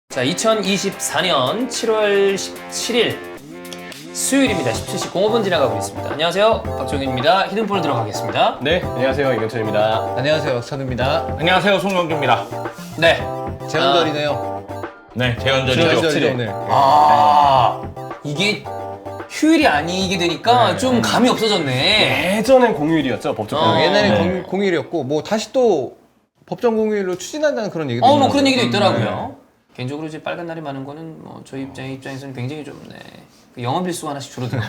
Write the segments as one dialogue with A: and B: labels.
A: 자, 2024년 7월 17일 수요일입니다. 17시 05분 지나가고 있습니다. 안녕하세요. 박종윤입니다. 히든폰을 들어가겠습니다.
B: 네, 안녕하세요. 이경철입니다.
C: 안녕하세요, 선우입니다.
D: 안녕하세요, 송영주입니다.
A: 네.
C: 재헌절이네요.
D: 네, 재헌절이죠.
C: 17일 오늘.
A: 이게 휴일이 아니게 되니까 좀 감이 없어졌네.
B: 예전엔 공휴일이었죠, 법적
C: 옛날에 공휴일이었고 뭐 다시 또 법정 공휴일로 추진한다는 그런 얘기도
A: 뭐
C: 있더라고요.
A: 그런 얘기도 있더라고요. 개인적으로 이제 빨간 날이 많은 거는 뭐 저희 입장에서는 굉장히 좀 그 영업일수가 하나씩 줄어들어요.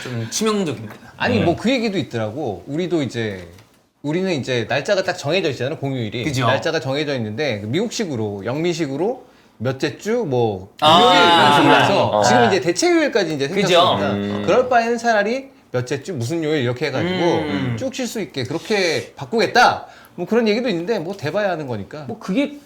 A: 좀 치명적입니다.
C: 아니 뭐 그 얘기도 있더라고. 우리는 이제 날짜가 딱 정해져 있잖아요, 공휴일이.
A: 그죠.
C: 날짜가 정해져 있는데 미국식으로 영미식으로 몇째 주 뭐
A: 아.
C: 금요일 이런 식으로 해서 지금 이제 대체휴일까지 이제
A: 그죠.
C: 생겼으니까 그럴 바에는 차라리 몇째 주 무슨 요일 이렇게 해가지고 쭉 쉴 수 있게 그렇게 바꾸겠다. 뭐 그런 얘기도 있는데 뭐 대봐야 하는 거니까.
A: 뭐 그게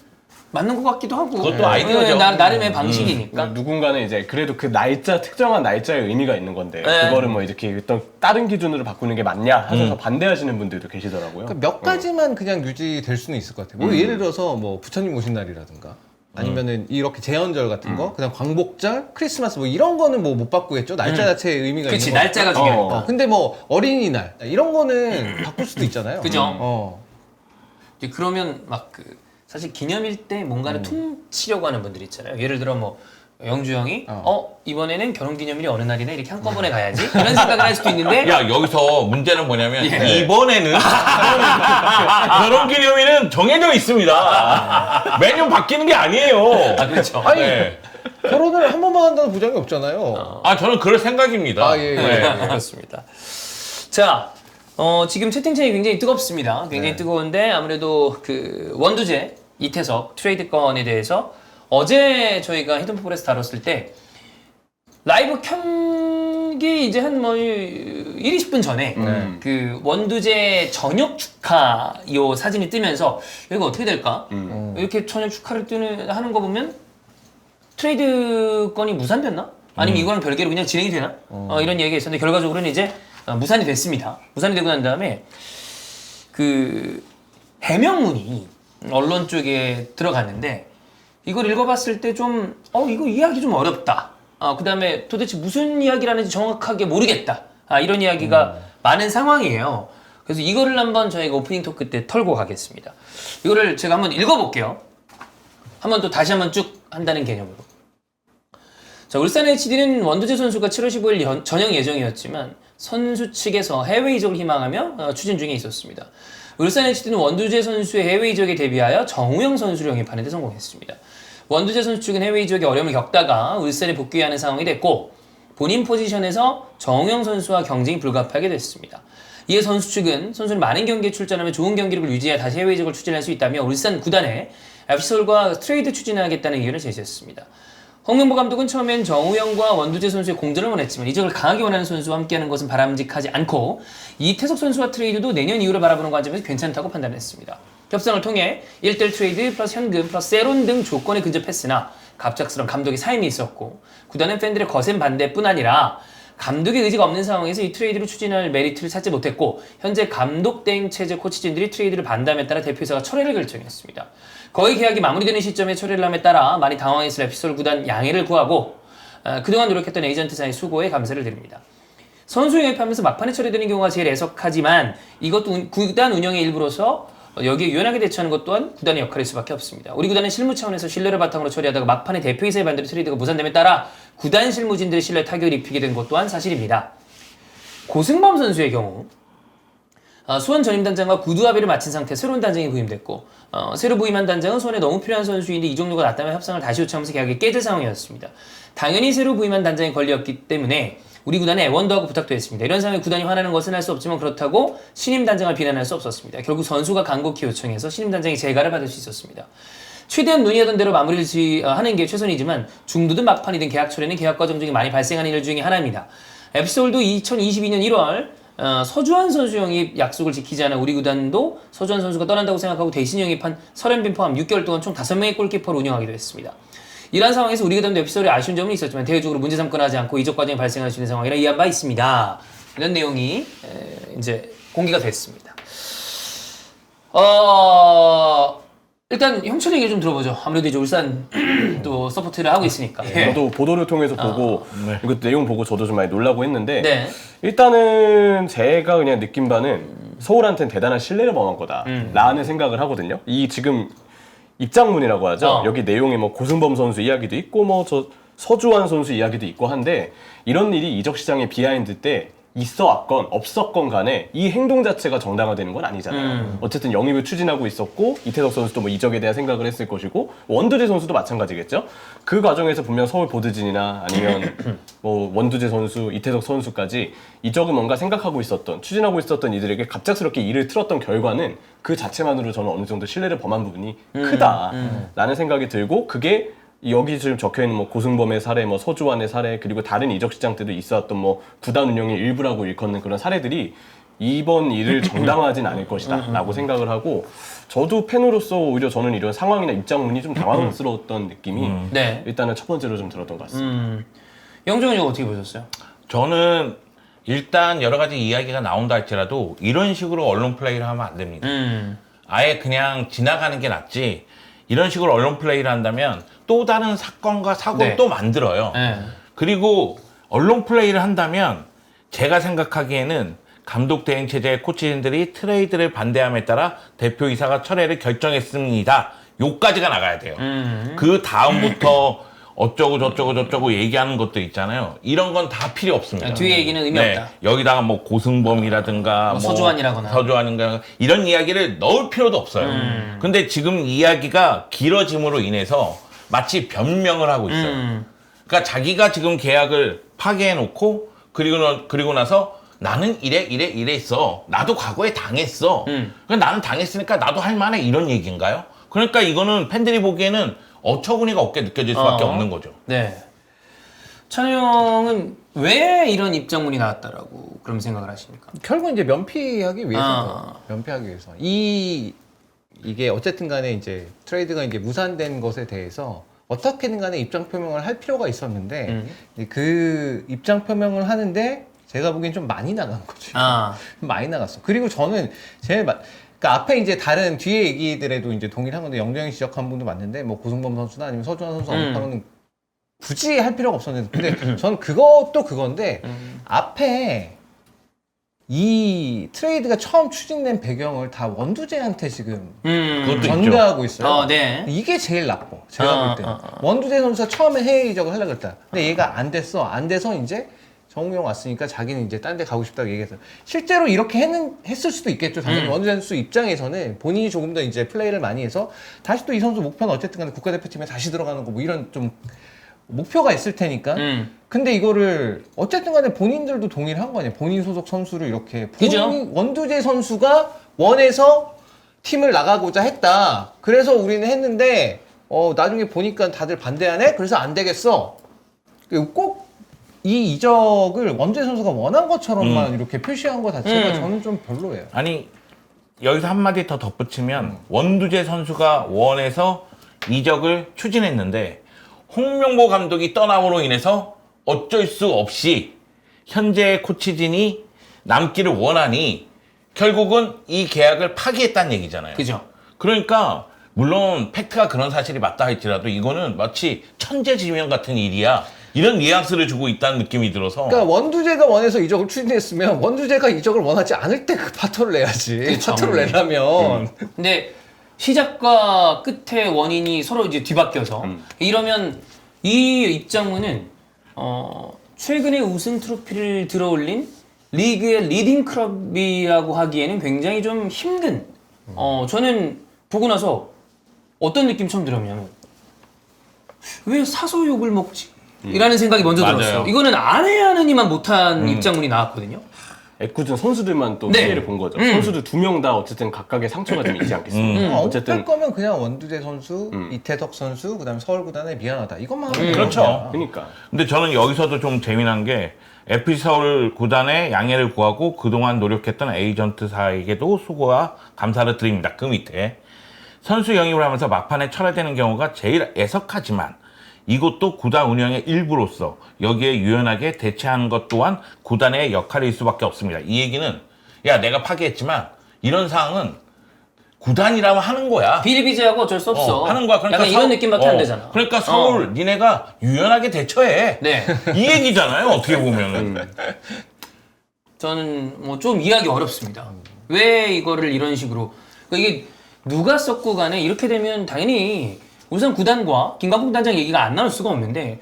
A: 맞는 것 같기도 하고.
D: 그것도 아이디어죠.
A: 나름의 방식이니까.
B: 누군가는 이제 그래도 그 날짜, 특정한 날짜에 의미가 있는 건데
A: 네.
B: 그거를 뭐 이렇게 어떤 다른 기준으로 바꾸는 게 맞냐 하셔서 반대하시는 분들도 계시더라고요.
C: 그러니까 몇 가지만 그냥 유지될 수는 있을 것 같아요. 뭐 예를 들어서 뭐 부처님 오신 날이라든가 아니면은 이렇게 제헌절 같은 거, 그다음 광복절, 크리스마스 뭐 이런 거는 뭐 못 바꾸겠죠. 날짜 자체에 의미가
A: 그치,
C: 있는
A: 날짜가
C: 거니까.
A: 중요하니까.
C: 근데 뭐 어린이날 이런 거는 바꿀 수도 있잖아요.
A: 그죠. 이제 그러면 막 사실 기념일 때 뭔가를 퉁치려고 하는 분들 있잖아요. 예를 들어 뭐 영주 형이 이번에는 결혼기념일이 어느 날이나 이렇게 한꺼번에 가야지 이런 생각을 할 수도 있는데
D: 야, 여기서 문제는 뭐냐면 이번에는 결혼기념일은 정해져 있습니다. 매년 바뀌는 게 아니에요.
A: 아 그렇죠.
C: 아니
D: 네.
C: 결혼을 한 번만 한다는 보장이 없잖아요.
D: 저는 그럴 생각입니다.
C: 예.
A: 그렇습니다. 자, 지금 채팅창이 굉장히 뜨겁습니다. 굉장히 뜨거운데 아무래도 그 원두재 이태석 트레이드 건에 대해서 어제 저희가 히든포레스 다뤘을 때 라이브 켠게 이제 한 뭐 1, 20분 전에 그 원두재 저녁 축하 요 사진이 뜨면서 이거 어떻게 될까? 이렇게 저녁 축하를 하는 거 보면 트레이드 건이 무산됐나? 아니면 이거랑 별개로 그냥 진행이 되나? 이런 얘기가 있었는데 결과적으로는 이제 무산이 됐습니다. 무산이 되고 난 다음에 그 해명문이 언론 쪽에 들어갔는데 이걸 읽어봤을 때 좀 이거 이해하기 좀 어렵다. 그 다음에 도대체 무슨 이야기를 하는지 정확하게 모르겠다. 이런 이야기가 많은 상황이에요. 그래서 이거를 한번 저희가 오프닝 토크 때 털고 가겠습니다. 이거를 제가 한번 읽어볼게요. 한번 또 다시 한번 쭉 한다는 개념으로. 자, 울산 HD는 원두재 선수가 7월 15일 전형 예정이었지만 선수 측에서 해외 이적을 희망하며 추진 중에 있었습니다. 울산 HD는 원두재 선수의 해외 이적에 대비하여 정우영 선수를 영입하는 데 성공했습니다. 원두재 선수 측은 해외 이적에 어려움을 겪다가 울산에 복귀하는 상황이 됐고 본인 포지션에서 정우영 선수와 경쟁이 불가피하게 됐습니다. 이에 선수 측은 선수는 많은 경기에 출전하며 좋은 경기력을 유지해 다시 해외 이적을 추진할 수 있다며 울산 구단에 FC서울과 트레이드 추진하겠다는 의견을 제시했습니다. 홍명보 감독은 처음엔 정우영과 원두재 선수의 공전을 원했지만 이적을 강하게 원하는 선수와 함께하는 것은 바람직하지 않고 이태석 선수와 트레이드도 내년 이후를 바라보는 관점에서 괜찮다고 판단했습니다. 협상을 통해 1대1 트레이드 플러스 현금 플러스 세론 등 조건에 근접했으나 갑작스런 감독의 사임이 있었고 구단은 팬들의 거센 반대뿐 아니라 감독의 의지가 없는 상황에서 이 트레이드를 추진할 메리트를 찾지 못했고 현재 감독 대행 체제 코치진들이 트레이드를 반대함에 따라 대표이사가 철회를 결정했습니다. 거의 계약이 마무리되는 시점에 철회를 함에 따라 많이 당황했을 FC 서울 구단 양해를 구하고 그동안 노력했던 에이전트사의 수고에 감사를 드립니다. 선수 영입하면서 막판에 처리되는 경우가 제일 애석하지만 이것도 구단 운영의 일부로서 여기에 유연하게 대처하는 것 또한 구단의 역할일 수밖에 없습니다. 우리 구단은 실무 차원에서 신뢰를 바탕으로 처리하다가 막판에 대표이사의 반대로 트레이드가 무산됨에 따라 구단 실무진들의 신뢰에 타격을 입히게 된 것 또한 사실입니다. 고승범 선수의 경우 수원 전임 단장과 구두 합의를 마친 상태 새로운 단장이 부임됐고 새로 부임한 단장은 수원에 너무 필요한 선수인데 이종료가 낮다며 협상을 다시 요청하면서 계약이 깨질 상황이었습니다. 당연히 새로 부임한 단장의 권리였기 때문에 우리 구단에 애원도 하고 부탁도 했습니다. 이런 상황에 구단이 화나는 것은 할 수 없지만 그렇다고 신임 단장을 비난할 수 없었습니다. 결국 선수가 간곡히 요청해서 신임 단장이 재가를 받을 수 있었습니다. 최대한 논의하던 대로 마무리를 하는 게 최선이지만 중도든 막판이든 계약 초래는 계약 과정 중에 많이 발생하는 일 중에 하나입니다. FC서울도 2022년 1월 서주환 선수 영입 약속을 지키지 않아 우리 구단도 서주환 선수가 떠난다고 생각하고 대신 영입한 설현빈 포함 6개월 동안 총 5명의 골키퍼를 운영하기도 했습니다. 이러한 상황에서 우리 구단도 FC서울에 아쉬운 점은 있었지만 대외적으로 문제 삼거나 하지 않고 이적 과정이 발생할 수 있는 상황이라 이해한 바 있습니다. 이런 내용이 이제 공개가 됐습니다. 일단 형철 얘기 좀 들어보죠. 아무래도 이제 울산 또 서포트를 하고 있으니까.
B: 저도 보도를 통해서 보고 이거 내용 보고 저도 좀 많이 놀라고 했는데
A: 네.
B: 일단은 제가 그냥 느낀 바는 서울한테는 대단한 신뢰를 범한 거다라는 생각을 하거든요. 이 지금 입장문이라고 하죠. 여기 내용에 뭐 고승범 선수 이야기도 있고 뭐 저 서주환 선수 이야기도 있고 한데 이런 일이 이적 시장의 비하인드 때 있어 왔건 없었건 간에 이 행동 자체가 정당화되는 건 아니잖아요. 어쨌든 영입을 추진하고 있었고 이태석 선수도 뭐 이적에 대한 생각을 했을 것이고 원두재 선수도 마찬가지겠죠. 그 과정에서 분명 서울 보드진이나 아니면 뭐 원두재 선수, 이태석 선수까지 이적을 뭔가 생각하고 있었던 추진하고 있었던 이들에게 갑작스럽게 일을 틀었던 결과는 그 자체만으로 저는 어느 정도 신뢰를 범한 부분이 크다라는 생각이 들고 그게 여기 지금 적혀있는 뭐 고승범의 사례, 뭐 서주환의 사례, 그리고 다른 이적 시장 때도 있었던 뭐 구단 운영의 일부라고 일컫는 그런 사례들이 이번 일을 정당화하진 않을 것이다 라고 생각을 하고 저도 팬으로서 오히려 저는 이런 상황이나 입장문이 좀 당황스러웠던 느낌이
A: 네.
B: 일단은 첫 번째로 좀 들었던 것 같습니다.
A: 영정은 이거 어떻게 보셨어요?
D: 저는 일단 여러 가지 이야기가 나온다 할지라도 이런 식으로 언론 플레이를 하면 안 됩니다. 아예 그냥 지나가는 게 낫지 이런 식으로 언론 플레이를 한다면 또 다른 사건과 사고를
A: 네.
D: 또 만들어요.
A: 네.
D: 그리고 언론 플레이를 한다면 제가 생각하기에는 감독 대행 체제의 코치진들이 트레이드를 반대함에 따라 대표이사가 철회를 결정했습니다. 요까지가 나가야 돼요. 그 다음부터 어쩌고 저쩌고 얘기하는 것도 있잖아요. 이런 건 다 필요 없습니다.
A: 뒤에 얘기는 의미 없다.
D: 여기다가 뭐 고승범이라든가
A: 뭐 서주환이라거나.
D: 서주환인가 이런 이야기를 넣을 필요도 없어요. 근데 지금 이야기가 길어짐으로 인해서 마치 변명을 하고 있어요. 그러니까 자기가 지금 계약을 파기해놓고 그리고 나서 나는 이랬어. 나도 과거에 당했어. 그러니까 나는 당했으니까 나도 할 만해 이런 얘기인가요? 그러니까 이거는 팬들이 보기에는 어처구니가 없게 느껴질 수밖에 없는 거죠.
A: 네. 찬우 형은 왜 이런 입장문이 나왔다라고 그런 생각을 하십니까?
C: 결국 이제 면피하기 위해서
A: 아.
C: 면피하기 위해서 이게 어쨌든 간에 이제 트레이드가 이제 무산된 것에 대해서 어떻게든 간에 입장 표명을 할 필요가 있었는데 그 입장 표명을 하는데 제가 보기엔 좀 많이 나간 거죠. 좀 많이 나갔어. 그리고 저는 그러니까 앞에 이제 다른 뒤에 얘기들에도 이제 동의를 한 건데 영정이 지적한 분도 맞는데 뭐 고승범 선수나 아니면 서주환 선수 언급하는 굳이 할 필요가 없었는데 근데 저는 그것도 그건데 앞에 이 트레이드가 처음 추진된 배경을 다 원두재한테 지금
D: 그것도
C: 전가하고 있어요.
A: 네.
C: 이게 제일 나빠. 제가 볼 때는. 원두재 선수가 처음에 해외 이적을 하려고 했다. 근데 얘가 안 됐어. 안 돼서 이제 정우영 왔으니까 자기는 이제 딴 데 가고 싶다고 얘기했어요. 실제로 이렇게 했을 수도 있겠죠. 당연히 원두재 선수 입장에서는 본인이 조금 더 이제 플레이를 많이 해서 다시 또 이 선수 목표는 어쨌든 간에 국가대표팀에 다시 들어가는 거 뭐 이런 좀 목표가 있을 테니까. 근데 이거를 어쨌든 간에 본인들도 동의를 한 거 아니에요. 본인 소속 선수를 이렇게 원두재 선수가 원해서 팀을 나가고자 했다. 그래서 우리는 했는데 나중에 보니까 다들 반대하네. 그래서 안 되겠어. 꼭 이 이적을 원두재 선수가 원한 것처럼만 이렇게 표시한 것 자체가 저는 좀 별로예요.
D: 아니 여기서 한마디 더 덧붙이면 원두재 선수가 원해서 이적을 추진했는데 홍명보 감독이 떠남으로 인해서 어쩔 수 없이 현재 코치진이 남기를 원하니 결국은 이 계약을 파기했다는 얘기잖아요.
A: 그죠.
D: 그러니까 물론 팩트가 그런 사실이 맞다 할지라도 이거는 마치 천재지명 같은 일이야. 이런 뉘앙스를 주고 있다는 느낌이 들어서.
C: 그러니까 원두재가 원해서 이적을 추진했으면 원두재가 이적을 원하지 않을 때 그 파토를 내야지.
A: 그쵸.
C: 파토를 내려면.
A: 근데 시작과 끝의 원인이 서로 이제 뒤바뀌어서 이러면 이 입장문은 최근에 우승 트로피를 들어올린 리그의 리딩 클럽이라고 하기에는 굉장히 좀 힘든 저는 보고 나서 어떤 느낌 처음 들었냐면 왜 사서 욕을 먹지? 이라는 생각이 먼저
D: 맞아요.
A: 들었어요. 이거는 안 해야 하느니만 못한 입장문이 나왔거든요.
B: 애꿎은 선수들만 또
A: 네.
B: 피해를 본 거죠. 선수들 2명 다 어쨌든 각각의 상처가 좀 있지 않겠습니까?
C: 어쨌든 거면 그냥 원두재 선수, 이태석 선수, 그다음에 서울 구단에 미안하다. 이것만 하면
D: 그렇죠.
C: 되는 거야.
B: 그러니까
D: 근데 저는 여기서도 좀 재미난 게 FC 서울 구단에 양해를 구하고 그동안 노력했던 에이전트사에게도 수고와 감사를 드립니다. 그 밑에 선수 영입을 하면서 막판에 철회되는 경우가 제일 애석하지만 이것도 구단 운영의 일부로서 여기에 유연하게 대처하는 것 또한 구단의 역할일 수밖에 없습니다. 이 얘기는 야 내가 파기했지만 이런 상황은 구단이라면 하는 거야.
A: 비일비재하고 어쩔 수 없어.
D: 하는 거야. 그러니까
A: 약간 이런 느낌밖에 안 되잖아.
D: 그러니까 서울 니네가 유연하게 대처해.
A: 네.
D: 이 얘기잖아요. 어떻게 보면은.
A: 저는 뭐 좀 이해하기 어렵습니다. 왜 이거를 이런 식으로 그러니까 이게 누가 썼고 간에 이렇게 되면 당연히 울산 구단과 김광국 단장 얘기가 안 나올 수가 없는데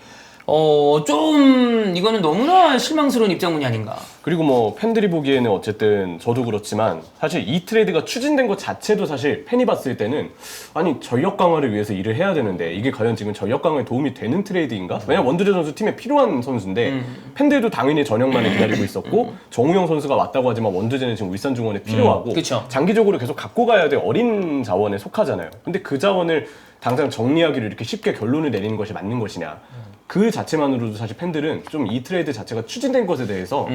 A: 좀 이거는 너무나 실망스러운 입장문이 아닌가.
B: 그리고 뭐 팬들이 보기에는 어쨌든 저도 그렇지만 사실 이 트레이드가 추진된 것 자체도 사실 팬이 봤을 때는 아니 전력 강화를 위해서 일을 해야 되는데 이게 과연 지금 전력 강화에 도움이 되는 트레이드인가? 왜냐면 원두재 선수 팀에 필요한 선수인데 팬들도 당연히 전력만을 기다리고 있었고 정우영 선수가 왔다고 하지만 원두재는 지금 울산 중원에 필요하고
A: 그쵸.
B: 장기적으로 계속 갖고 가야 될 어린 자원에 속하잖아요. 근데 그 자원을 당장 정리하기로 이렇게 쉽게 결론을 내리는 것이 맞는 것이냐? 그 자체만으로도 사실 팬들은 좀 이 트레이드 자체가 추진된 것에 대해서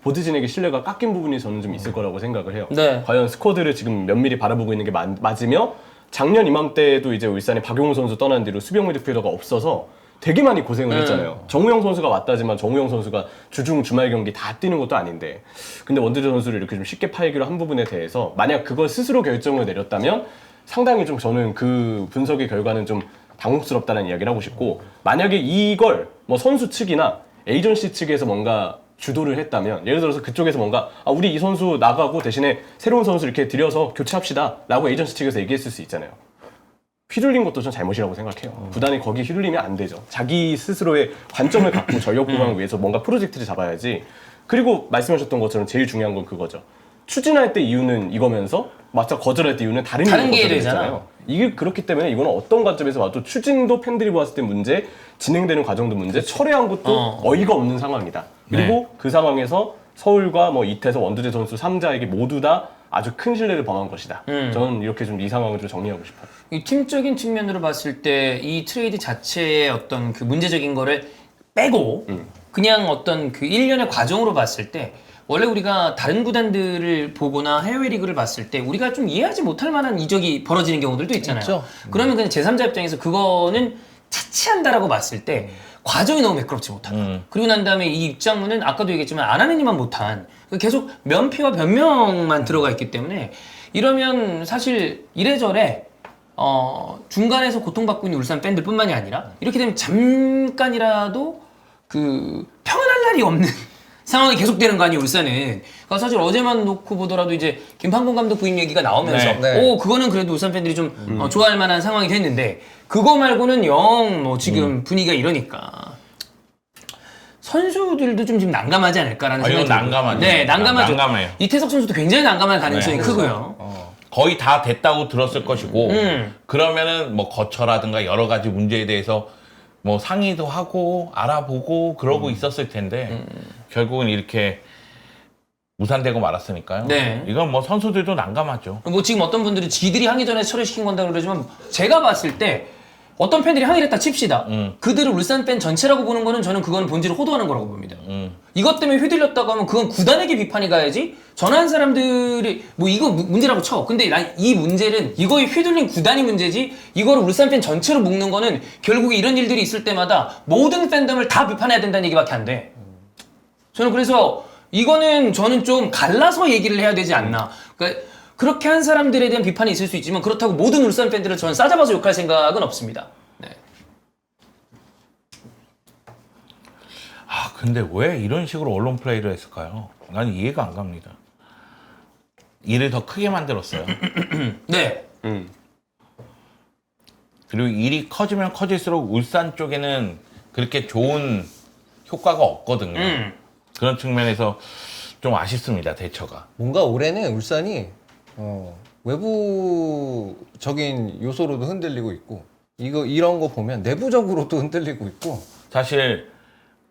B: 보드진에게 신뢰가 깎인 부분이 저는 좀 있을 거라고 생각을 해요.
A: 네.
B: 과연 스쿼드를 지금 면밀히 바라보고 있는 게 맞으며 작년 이맘때도 이제 울산에 박용우 선수 떠난 뒤로 수비형 미드필더가 없어서 되게 많이 고생을 했잖아요. 정우영 선수가 왔다지만 정우영 선수가 주중 주말 경기 다 뛰는 것도 아닌데 근데 원두재 선수를 이렇게 좀 쉽게 팔기로 한 부분에 대해서 만약 그걸 스스로 결정을 내렸다면 상당히 좀 저는 그 분석의 결과는 좀 당혹스럽다는 이야기를 하고 싶고 만약에 이걸 뭐 선수 측이나 에이전시 측에서 뭔가 주도를 했다면 예를 들어서 그쪽에서 뭔가 우리 이 선수 나가고 대신에 새로운 선수 이렇게 들여서 교체합시다 라고 에이전시 측에서 얘기했을 수 있잖아요. 휘둘린 것도 전 잘못이라고 생각해요. 구단이 거기 휘둘리면 안 되죠. 자기 스스로의 관점을 갖고 전력 보강을 위해서 뭔가 프로젝트를 잡아야지. 그리고 말씀하셨던 것처럼 제일 중요한 건 그거죠. 추진할 때 이유는 이거면서 맞아 거절할 때 이유는 다른
A: 다른 게
B: 이유가
A: 되잖아.
B: 거절했잖아요. 이게 그렇기 때문에 이거는 어떤 관점에서 봐도 추진도 팬들이 봤을 때 문제, 진행되는 과정도 문제, 철회한 것도 어이가 없는 상황이다. 그리고 그 상황에서 서울과 뭐 이태석, 원두재 선수 3자에게 모두 다 아주 큰 신뢰를 범한 것이다. 저는 이렇게 좀 이 상황을 좀 정리하고 싶어요.
A: 이 팀적인 측면으로 봤을 때 이 트레이드 자체의 어떤 그 문제적인 거를 빼고 그냥 어떤 그 일련의 과정으로 봤을 때 원래 우리가 다른 구단들을 보거나 해외 리그를 봤을 때 우리가 좀 이해하지 못할 만한 이적이 벌어지는 경우들도 있잖아요.
C: 있죠.
A: 그러면 그냥 제3자 입장에서 그거는 차치한다라고 봤을 때 과정이 너무 매끄럽지 못하다. 그리고 난 다음에 이 입장문은 아까도 얘기했지만 안 하는 이만 못한 계속 면피와 변명만 들어가 있기 때문에 이러면 사실 이래저래 중간에서 고통받고 있는 울산 팬들뿐만이 아니라 이렇게 되면 잠깐이라도 그 평안할 날이 없는 상황이 계속되는 거 아니에요, 울산은. 그러니까 사실 어제만 놓고 보더라도 이제 김판곤 감독 부임 얘기가 나오면서
C: 네.
A: 그거는 그래도 울산 팬들이 좀 좋아할 만한 상황이 됐는데 그거 말고는 영 뭐 지금 분위기가 이러니까 선수들도 좀 지금 난감하지 않을까라는 생각이
D: 이건
A: 들어요.
D: 난감하죠.
A: 네, 난감하죠.
D: 난감해요.
A: 이태석 선수도 굉장히 난감할 가능성이
D: 네.
A: 크고요.
D: 거의 다 됐다고 들었을 것이고
A: 음.
D: 그러면은 뭐 거처라든가 여러 가지 문제에 대해서 뭐 상의도 하고 알아보고 그러고 있었을 텐데 결국은 이렇게 무산되고 말았으니까요.
A: 네.
D: 이건 뭐 선수들도 난감하죠.
A: 뭐 지금 어떤 분들이 지들이 항의 전에 철회시킨 건다 그러지만 제가 봤을 때 어떤 팬들이 항의를 했다 칩시다. 그들을 울산 팬 전체라고 보는 거는 저는 그건 본질을 호도하는 거라고 봅니다. 이것 때문에 휘둘렸다고 하면 그건 구단에게 비판이 가야지 전화한 사람들이 뭐 이거 문제라고 쳐. 근데 난 이 문제는 이거에 휘둘린 구단이 문제지 이거를 울산 팬 전체로 묶는 거는 결국에 이런 일들이 있을 때마다 모든 팬덤을 다 비판해야 된다는 얘기밖에 안 돼. 저는 그래서 이거는 저는 좀 갈라서 얘기를 해야 되지 않나. 그러니까 그렇게 한 사람들에 대한 비판이 있을 수 있지만 그렇다고 모든 울산 팬들을 저는 싸잡아서 욕할 생각은 없습니다. 네.
D: 근데 왜 이런 식으로 언론 플레이를 했을까요? 난 이해가 안 갑니다. 일을 더 크게 만들었어요.
A: 네.
D: 그리고 일이 커지면 커질수록 울산 쪽에는 그렇게 좋은 효과가 없거든요. 그런 측면에서 좀 아쉽습니다, 대처가.
C: 뭔가 올해는 울산이 외부적인 요소로도 흔들리고 있고 이런 거 보면 내부적으로도 흔들리고 있고
D: 사실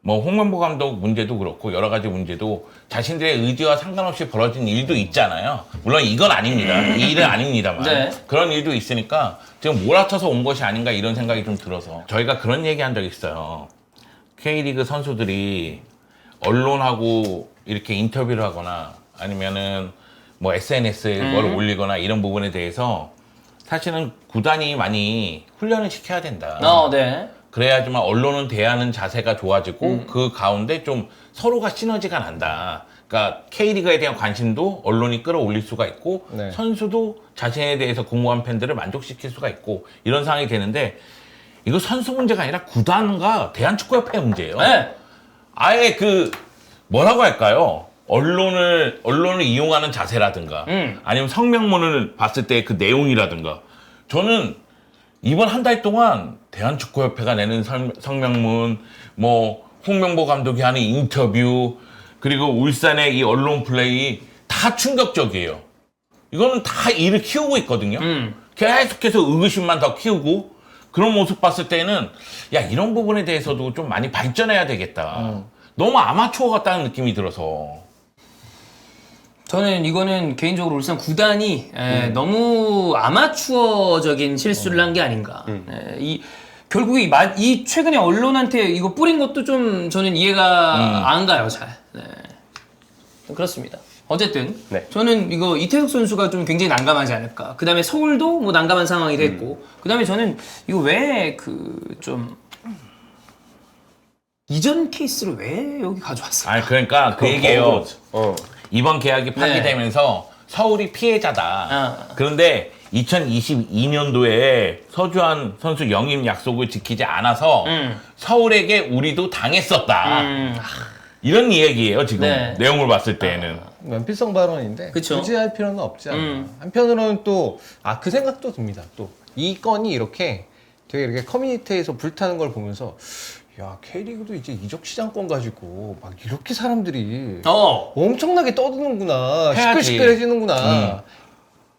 D: 뭐 홍명보 감독 문제도 그렇고 여러 가지 문제도 자신들의 의지와 상관없이 벌어진 일도 있잖아요. 물론 이건 아닙니다. 이 일은 아닙니다만
A: 네.
D: 그런 일도 있으니까 지금 몰아쳐서 온 것이 아닌가 이런 생각이 좀 들어서 저희가 그런 얘기한 적이 있어요. K리그 선수들이 언론하고 이렇게 인터뷰를 하거나 아니면은 뭐 SNS에 뭘 올리거나 이런 부분에 대해서 사실은 구단이 많이 훈련을 시켜야 된다.
A: 네.
D: 그래야지만 언론은 대하는 자세가 좋아지고 그 가운데 좀 서로가 시너지가 난다. 그러니까 K리그에 대한 관심도 언론이 끌어올릴 수가 있고
C: 네.
D: 선수도 자신에 대해서 궁금한 팬들을 만족시킬 수가 있고 이런 상황이 되는데 이거 선수 문제가 아니라 구단과 대한축구협회 문제예요.
A: 네.
D: 아예 그 뭐라고 할까요? 언론을 이용하는 자세라든가 아니면 성명문을 봤을 때 그 내용이라든가 저는 이번 한 달 동안 대한축구협회가 내는 성명문 뭐 홍명보 감독이 하는 인터뷰 그리고 울산의 이 언론 플레이 다 충격적이에요. 이거는 다 일을 키우고 있거든요. 계속해서 의구심만 더 키우고 그런 모습 봤을 때는 야 이런 부분에 대해서도 좀 많이 발전해야 되겠다. 너무 아마추어 같다는 느낌이 들어서.
A: 저는 이거는 개인적으로 울산 구단이 너무 아마추어적인 실수를 한 게 아닌가. 결국에 이 최근에 언론한테 이거 뿌린 것도 좀 저는 이해가 안 가요, 잘. 네. 그렇습니다. 어쨌든
B: 네.
A: 저는 이거 이태석 선수가 좀 굉장히 난감하지 않을까. 그 다음에 서울도 뭐 난감한 상황이 됐고, 그 다음에 저는 이거 왜 좀 이전 케이스를 왜 여기 가져왔어요?
D: 아니 그러니까 그 얘기예요.
B: 어.
D: 이번 계약이 파기되면서 서울이 피해자다.
A: 아.
D: 그런데 2022년도에 서주환 선수 영입 약속을 지키지 않아서 서울에게 우리도 당했었다. 이런 얘기예요 지금
A: 네.
D: 내용을 봤을 때는.
C: 면피성 발언인데
A: 그쵸.
C: 굳이 할 필요는 없지 않나. 한편으로는 또 그 생각도 듭니다. 또 이 건이 이렇게 되게 이렇게 커뮤니티에서 불타는 걸 보면서 야 K리그도 이제 이적 시장권 가지고 막 이렇게 사람들이 엄청나게 떠드는구나.
D: 해야지.
C: 시끌시끌해지는구나.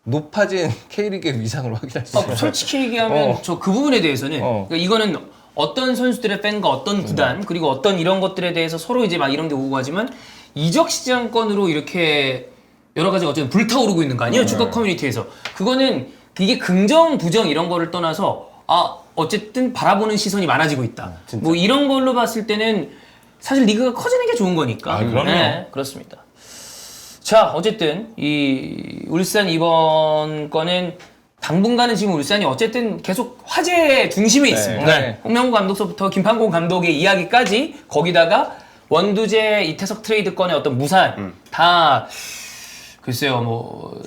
C: 높아진 K리그의 위상을 확인할 수 있어요.
A: 솔직히 얘기하면 저 그 부분에 대해서는 그러니까 이거는 어떤 선수들의 팬과 어떤 구단 그리고 어떤 이런 것들에 대해서 서로 이제 막 이런 게 오고 하지만 이적 시장권으로 이렇게 여러 가지 어쨌든 불타오르고 있는 거 아니에요? 축구 커뮤니티에서. 그거는 이게 긍정 부정 이런 거를 떠나서 어쨌든 바라보는 시선이 많아지고 있다. 뭐 이런 걸로 봤을 때는 사실 리그가 커지는 게 좋은 거니까.
D: 그럼요.
A: 네, 그렇습니다. 자, 어쨌든 이 울산 이번 건은 당분간은 지금 울산이 어쨌든 계속 화제 중심에 있습니다.
D: 네.
A: 홍명보 감독서부터 김판공 감독의 이야기까지 거기다가 원두재 이태석 트레이드 건의 어떤 무산 다 글쎄요 뭐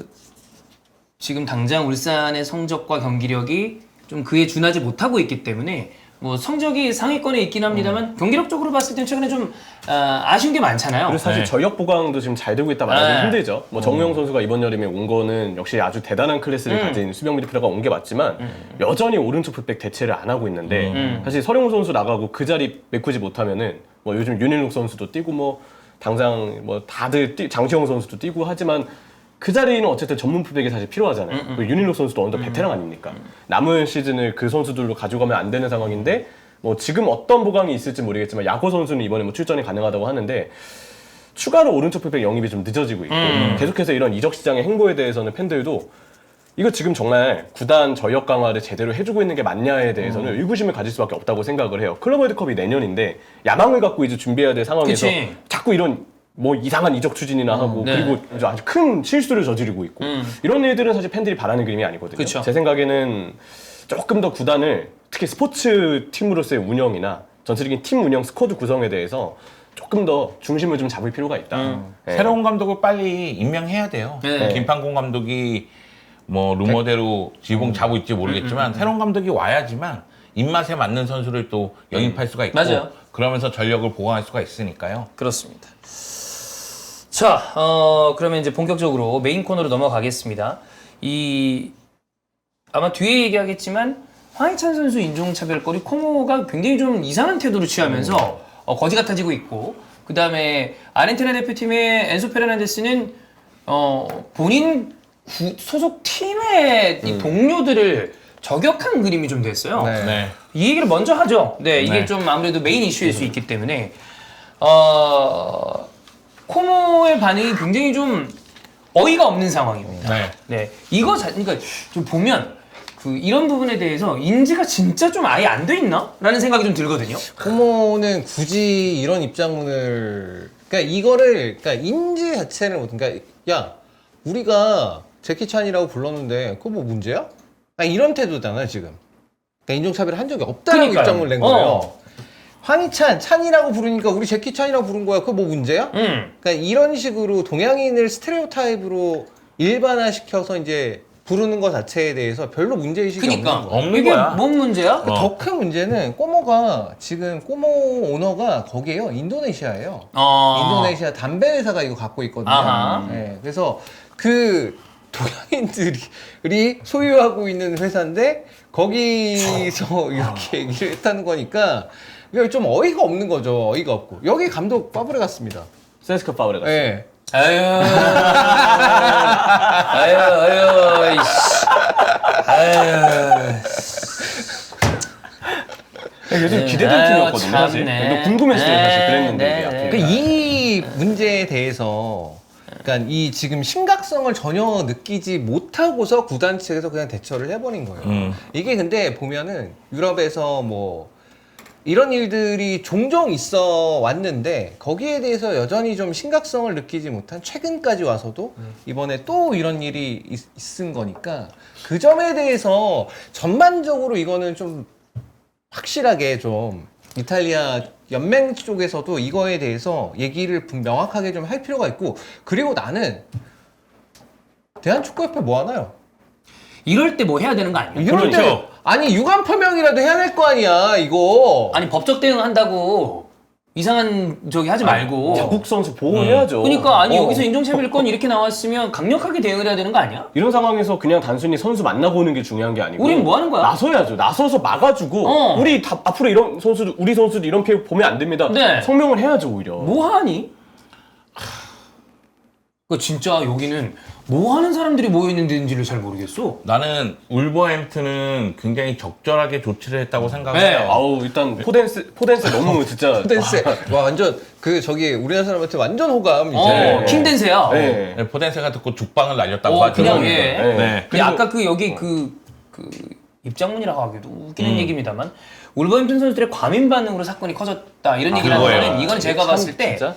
A: 지금 당장 울산의 성적과 경기력이 좀 그에 준하지 못하고 있기 때문에 뭐 성적이 상위권에 있긴 합니다만 경기력적으로 봤을 땐 최근에 좀 아쉬운 게 많잖아요.
B: 그리고 사실
D: 네.
B: 전력 보강도 지금 잘 되고 있다 말하기
A: 네.
B: 힘들죠. 뭐 정우영 선수가 이번 여름에 온 거는 역시 아주 대단한 클래스를 가진 수비형 미드필더가 온 게 맞지만 여전히 오른쪽 풀백 대체를 안 하고 있는데 사실 서령우 선수 나가고 그 자리 메꾸지 못하면은 뭐 요즘 윤일록 선수도 뛰고 뭐 당장 뭐 다들 장시영 선수도 뛰고 하지만 그 자리는 어쨌든 전문 풀백이 사실 필요하잖아요. 윤일록 선수도 언더 베테랑 아닙니까? 남은 시즌을 그 선수들로 가져가면 안 되는 상황인데 뭐 지금 어떤 보강이 있을지 모르겠지만 야구 선수는 이번에 뭐 출전이 가능하다고 하는데 추가로 오른쪽 풀백 영입이 좀 늦어지고 있고 계속해서 이런 이적 시장의 행보에 대해서는 팬들도 이거 지금 정말 구단 전력 강화를 제대로 해주고 있는 게 맞냐에 대해서는 의구심을 가질 수밖에 없다고 생각을 해요. 클럽 월드컵이 내년인데 야망을 갖고 이제 준비해야 될 상황에서
A: 그치.
B: 자꾸 이런 뭐 이상한 이적 추진이나 하고
A: 네.
B: 그리고 아주 큰 실수를 저지르고 있고 이런 일들은 사실 팬들이 바라는 그림이 아니거든요.
A: 그쵸.
B: 제 생각에는 조금 더 구단을 특히 스포츠 팀으로서의 운영이나 전체적인 팀 운영 스쿼드 구성에 대해서 조금 더 중심을 좀 잡을 필요가 있다. 네.
D: 새로운 감독을 빨리 임명해야 돼요.
A: 네.
D: 김판공 감독이 뭐 루머대로 지붕 잡고 있지 모르겠지만 새로운 감독이 와야지만 입맛에 맞는 선수를 또 영입할 수가 있고
A: 맞아요.
D: 그러면서 전력을 보강할 수가 있으니까요.
A: 그렇습니다. 자, 그러면 이제 본격적으로 메인 코너로 넘어가겠습니다. 아마 뒤에 얘기하겠지만 황희찬 선수 인종차별거리 코모가 굉장히 좀 이상한 태도를 취하면서 거지 같아지고 있고 그 다음에 아르헨티나 대표팀의 엔소 페르난데스는 본인 소속 팀의 이 동료들을 저격한 그림이 좀 됐어요.
C: 네.
D: 네.
A: 이 얘기를 먼저 하죠. 네, 이게
D: 네.
A: 좀 아무래도 메인 이슈일 수 있기 때문에 코모의 반응이 굉장히 좀 어이가 없는 상황입니다.
D: 네.
A: 네, 그러니까 좀 보면 이런 부분에 대해서 인지가 진짜 좀 아예 안 돼 있나?라는 생각이 좀 들거든요.
C: 코모는 굳이 이런 입장문을 그러니까 이거를 그러니까 인지 자체를 못 그러니까 야 우리가 제키찬이라고 불렀는데 그거 뭐 문제야? 이런 태도잖아요 지금. 그러니까 인종차별을 한 적이 없다라고
A: 그러니까요.
C: 입장을 낸 거예요. 황희찬, 찬이라고 부르니까 우리 제키 찬이라고 부른 거야. 그거 뭐 문제야? 그러니까 이런 식으로 동양인을 스테레오타입으로 일반화시켜서 이제 부르는 것 자체에 대해서 별로 문제의식이
A: 그러니까
C: 없는 거야.
D: 없는
A: 이게
D: 거야.
A: 뭔 문제야?
C: 더 큰 문제는 꼬모가 지금 꼬모 오너가 거기에요. 인도네시아예요. 인도네시아 담배 회사가 이거 갖고 있거든요.
A: 아하.
C: 네, 그래서 그 동양인들이 소유하고 있는 회사인데 거기서 이렇게 얘기를 했다는 거니까 이거 좀 어이가 없는 거죠. 어이가 없고 여기 감독 파브레 같습니다.
B: 세스코 파브레가.
C: 네.
A: 아유, 아유, 이씨. 아유.
B: 요즘 기대되는
A: 아유,
B: 팀이었거든요, 사실.
A: 참네.
B: 또 궁금했어요, 사실 그랬는데.
A: 네,
B: 이게
A: 네.
B: 앞에.
C: 그러니까 이 문제에 대해서 그러니까 이 지금 심각성을 전혀 느끼지 못하고서 구단 측에서 그냥 대처를 해버린 거예요. 이게 근데 보면은 유럽에서 뭐 이런 일들이 종종 있어 왔는데 거기에 대해서 여전히 좀 심각성을 느끼지 못한 최근까지 와서도 이번에 또 이런 일이 있은 거니까 그 점에 대해서 전반적으로 이거는 좀 확실하게 좀 이탈리아 연맹 쪽에서도 이거에 대해서 얘기를 명확하게 좀 할 필요가 있고 그리고 나는 대한축구협회 뭐 하나요?
A: 이럴 때 뭐 해야 되는 거 아니야?
C: 이럴 때
D: 그렇죠.
C: 아니 유감 표명이라도 해야 될 거 아니야 이거.
A: 아니 법적 대응한다고 이상한 저기 하지 말고.
B: 자국 선수 보호해야죠.
A: 그러니까 아니 여기서 인종차별권 이렇게 나왔으면 강력하게 대응을 해야 되는 거 아니야?
B: 이런 상황에서 그냥 단순히 선수 만나보는 게 중요한 게 아니고
A: 우린 뭐 하는 거야?
B: 나서야죠. 나서서 막아주고 우리 앞으로 이런 선수들 우리 선수들 이렇게 보면 안 됩니다.
A: 네.
B: 성명을 해야죠 오히려.
A: 뭐 하니? 그 진짜 여기는 뭐 하는 사람들이 모여 있는 데인지를 잘 모르겠어.
D: 나는 울버햄튼은 굉장히 적절하게 조치를 했다고 생각해요.
A: 네.
B: 아우 일단 포덴스 너무 진짜
C: 포덴세 와 완전 그 저기 우리나라 사람한테 완전 호감 이제.
A: 킹댄세야.
B: 네.
D: 네, 포덴세가 듣고 죽방을 날렸다고 하죠.
A: 그냥
B: 그러니까.
A: 예.
B: 네.
D: 네.
A: 근데 아까 그 여기 그 입장문이라고 하기도 웃기는 얘기입니다만 울버햄튼 선수들의 과민 반응으로 사건이 커졌다 이런 얘기를 하는
D: 그거예요.
A: 거는 이건 제가
B: 참
A: 봤을 때
B: 진짜?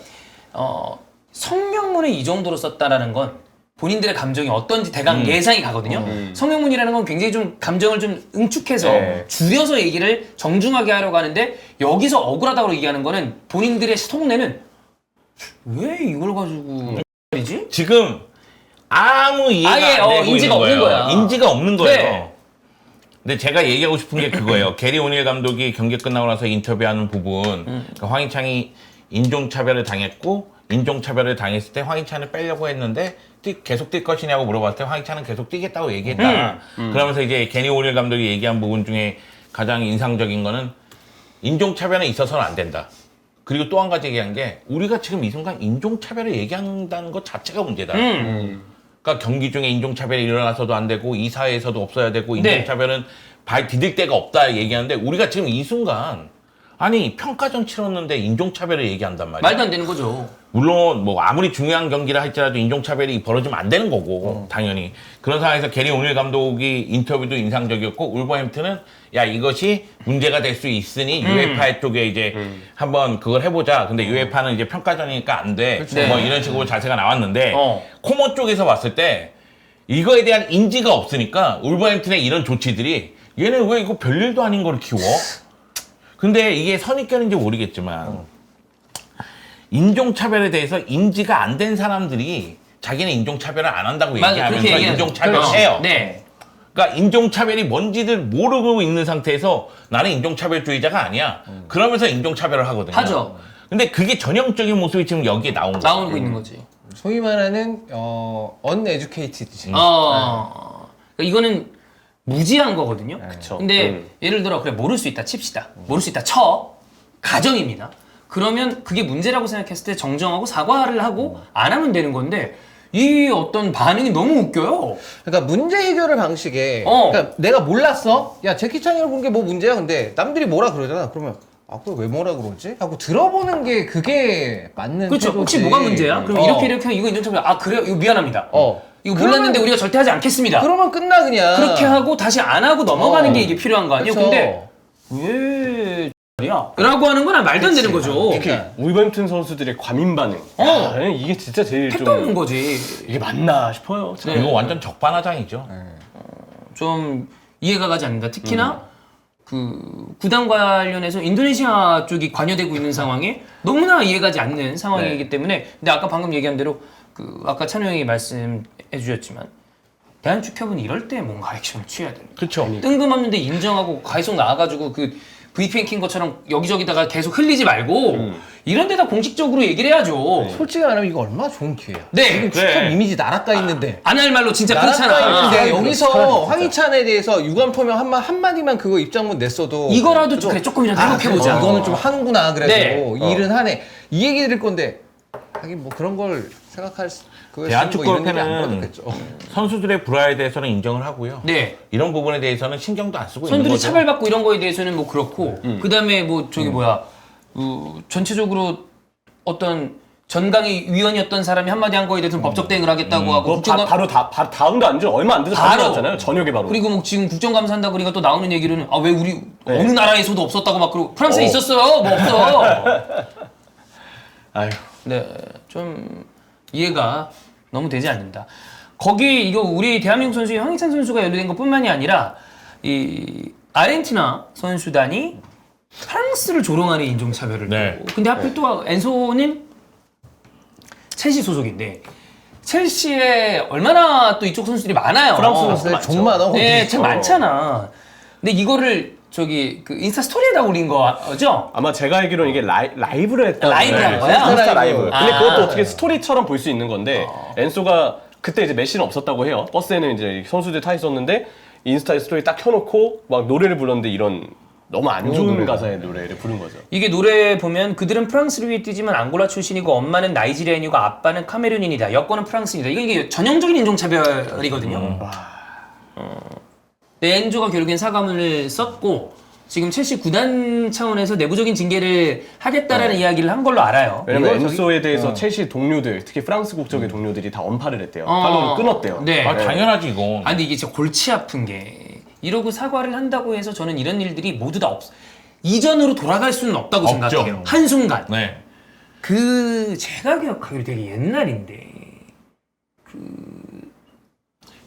A: 성명문을 이 정도로 썼다라는 건 본인들의 감정이 어떤지 대강 예상이 가거든요. 성명문이라는 건 굉장히 좀 감정을 좀 응축해서
B: 네.
A: 줄여서 얘기를 정중하게 하려고 하는데 여기서 억울하다고 얘기하는 거는 본인들의 속내는 왜 이걸 가지고 말이지?
D: 지금 아무 이해가
A: 아예,
D: 안 되고
A: 인지가
D: 있는
A: 없는
D: 거예요.
A: 거야.
D: 인지가 없는 거예요.
A: 네.
D: 근데 제가 얘기하고 싶은 게 그거예요. 게리 오닐 감독이 경기 끝나고 나서 인터뷰하는 부분. 그러니까 황희찬이 인종차별을 당했고 인종차별을 당했을 때 황희찬을 빼려고 했는데 계속 뛸 것이냐고 물어봤을 때 황희찬은 계속 뛰겠다고 얘기했다. 그러면서 이제 게리 오닐 감독이 얘기한 부분 중에 가장 인상적인 거는 인종차별은 있어서는 안 된다. 그리고 또 한 가지 얘기한 게 우리가 지금 이 순간 인종차별을 얘기한다는 것 자체가 문제다. 그러니까 경기 중에 인종차별이 일어나서도 안 되고 이 사회에서도 없어야 되고 인종차별은 발 디딜 데가 없다 얘기하는데 우리가 지금 이 순간 아니 평가전 치렀는데 인종차별을 얘기한단 말이야.
A: 말도 안 되는 거죠.
D: 물론 뭐 아무리 중요한 경기를 할지라도 인종차별이 벌어지면 안 되는 거고 당연히 그런 상황에서 게리 오닐 감독이 인터뷰도 인상적이었고 울버햄튼은 야 이것이 문제가 될 수 있으니 UEFA 쪽에 이제 한번 그걸 해보자. 근데 UEFA는 이제 평가전이니까 안 돼. 뭐 이런 식으로 자세가 나왔는데 코모 쪽에서 봤을 때 이거에 대한 인지가 없으니까 울버햄튼의 이런 조치들이 얘네 왜 이거 별일도 아닌 걸 키워? 근데 이게 선입견인지 모르겠지만 인종차별에 대해서 인지가 안 된 사람들이 자기는 인종차별을 안 한다고 얘기하면서 인종차별을 해요.
A: 네.
D: 그러니까 인종차별이 뭔지들 모르고 있는 상태에서 나는 인종차별주의자가 아니야. 그러면서 인종차별을 하거든요.
A: 하죠.
D: 근데 그게 전형적인 모습이 지금 여기에 나온 거예요.
A: 나오고 있는 거지.
C: 소위 말하는 uneducated지.
A: 그러니까 이거는 무지한 거거든요.
B: 그쵸.
A: 근데 예를 들어 그래 모를 수 있다 칩시다. 모를 수 있다 쳐. 가정입니다. 그러면 그게 문제라고 생각했을 때 정정하고 사과를 하고 안 하면 되는 건데 이 어떤 반응이 너무 웃겨요.
C: 그러니까 문제 해결의 방식에 그러니까 내가 몰랐어. 야 제키 찬이를 본 게 뭐 문제야. 근데 남들이 뭐라 그러잖아. 그러면 아 그걸 왜 뭐라 그러지? 하고 들어보는 게 그게 맞는
A: 그렇죠.
C: 태도지.
A: 혹시 뭐가 문제야? 그럼 이렇게 하면 이거 인종차별. 아 그래요? 이거 미안합니다. 이거 몰랐는데 우리가 절대 하지 않겠습니다.
C: 그러면 끝나 그냥.
A: 그렇게 하고 다시 안 하고 넘어가는 게 이게 필요한 거 아니에요?
C: 그쵸.
A: 근데 왜 야? 라고 하는 건 말도 안 되는 거죠.
C: 그러니까.
B: 울버햄튼 선수들의 과민 반응. 야, 이게 진짜 제일
A: 택도
B: 좀
A: 없는 거지.
B: 이게 맞나 싶어요. 참.
D: 이거 완전 적반하장이죠.
A: 좀 이해가 가지 않는다. 특히나 그 구단 관련해서 인도네시아 쪽이 관여되고 있는 상황에 너무나 이해가지 않는 상황이기 때문에 근데 아까 방금 얘기한 대로 그 아까 찬호 형이 말씀해 주셨지만 대한축협은 이럴 때 뭔가 액션을 취해야 됩니다.
D: 그렇죠.
A: 뜬금없는데 인정하고 계속 나와가지고 그 VPN 킨 것처럼 여기저기다가 계속 흘리지 말고 이런 데다 공식적으로 얘기를 해야죠.
C: 솔직히 말하면 이거 얼마나 좋은 기회야.
A: 네.
C: 지금
D: 그래.
C: 축협 이미지 나락가 있는데.
A: 안 할 말로 진짜
C: 나락가
A: 그렇잖아.
C: 있는데 여기서 황희찬에 대해서 유감 표명 한마디만 그거 입장문 냈어도
A: 이거라도 좀 그래 조금이라도 생각해보자.
C: 이거는 좀 하는구나 그래도
A: 네.
C: 일은 하네. 이 얘기 드릴 건데 하긴 뭐 그런 걸 생각할
D: 대한축구협회는
C: 안 벌어졌겠죠.
D: 선수들의 불화에 대해서는 인정을 하고요.
A: 네.
D: 이런 부분에 대해서는 신경도 안 쓰고 있는
A: 선수들이
D: 거죠.
A: 차별받고 이런 거에 대해서는 뭐 그렇고 그다음에 뭐 저기 뭐야 전체적으로 어떤 전강의 위원이었던 사람이 한마디 한 거에 대해서는 법적 대응을 하겠다고 하고
B: 뭐 바로 다음도 안 줘. 얼마 안 돼서
A: 바로.
B: 발표했잖아요. 저녁에 바로.
A: 그리고 뭐 지금 국정감사 한다고 그러니까 또 나오는 얘기로는 아 왜 우리 어느 나라에서도 없었다고 막 그러고 프랑스에 있었어요. 뭐 없어.
B: 아유.
A: 네. 좀 이해가 너무 되지 않는다. 거기 이거 우리 대한민국 선수의 황희찬 선수가 연루된 것뿐만이 아니라 이 아르헨티나 선수단이 프랑스를 조롱하는 인종차별을
D: 네.
A: 두고. 근데 하필 또 엔소는 첼시 소속인데 첼시에 얼마나 또 이쪽 선수들이 많아요.
B: 프랑스 선수들
C: 근데 좀 많아.
A: 네,
C: 거기.
A: 참 많잖아. 근데 이거를 저기 그 인스타 스토리에다 올린 거죠?
B: 아마 제가 알기로는 이게 라이브를 했다.
A: 라이브를 한 거야?
B: 인스타 라이브. 근데
A: 아.
B: 그것도 어떻게 스토리처럼 볼 수 있는 건데 엔소가 그때 이제 메시는 없었다고 해요. 버스에는 이제 선수들 타 있었는데 인스타에 스토리 딱 켜놓고 막 노래를 불렀는데 이런 너무 안 좋은 가사의 노래를 부른 거죠.
A: 이게 노래 보면 그들은 프랑스를 위해 뛰지만 앙골라 출신이고 엄마는 나이지리아인이고 아빠는 카메룬인이다. 여권은 프랑스인이다. 이게 전형적인 인종차별이거든요. 네, 엔조가 결국엔 사과문을 썼고 지금 첼시 구단 차원에서 내부적인 징계를 하겠다라는 이야기를 한 걸로 알아요.
B: 왜냐면
C: 이거
B: 엔소에 대해서 첼시 동료들, 특히 프랑스 국적의 동료들이 다 언팔을 했대요. 팔로우를 끊었대요.
A: 네.
D: 아, 당연하지 이건.
A: 아 근데 이게 진짜 골치 아픈 게 이러고 사과를 한다고 해서 저는 이런 일들이 모두 다 이전으로 돌아갈 수는 없다고
D: 없죠.
A: 생각해요. 한순간.
D: 네.
A: 그 제가 기억하기로 되게 옛날인데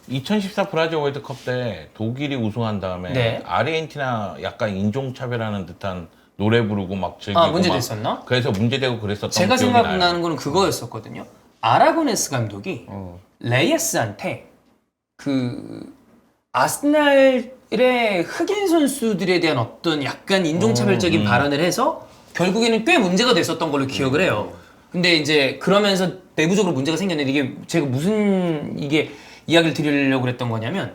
D: 2014 브라질 월드컵 때 독일이 우승한 다음에
A: 네.
D: 아르헨티나 약간 인종차별하는 듯한 노래 부르고 막 즐기고
A: 아 문제
D: 막
A: 됐었나?
D: 그래서 문제되고 그랬었던
A: 제가
D: 기억이 나요.
A: 생각나는 거는 그거였었거든요. 아라고네스 감독이 레이에스한테 그 아스날의 흑인 선수들에 대한 어떤 약간 인종차별적인 발언을 해서 결국에는 꽤 문제가 됐었던 걸로 기억을 해요. 근데 이제 그러면서 내부적으로 문제가 생겼는데 이게 제가 무슨 이게 이야기를 드리려고 그랬던 거냐면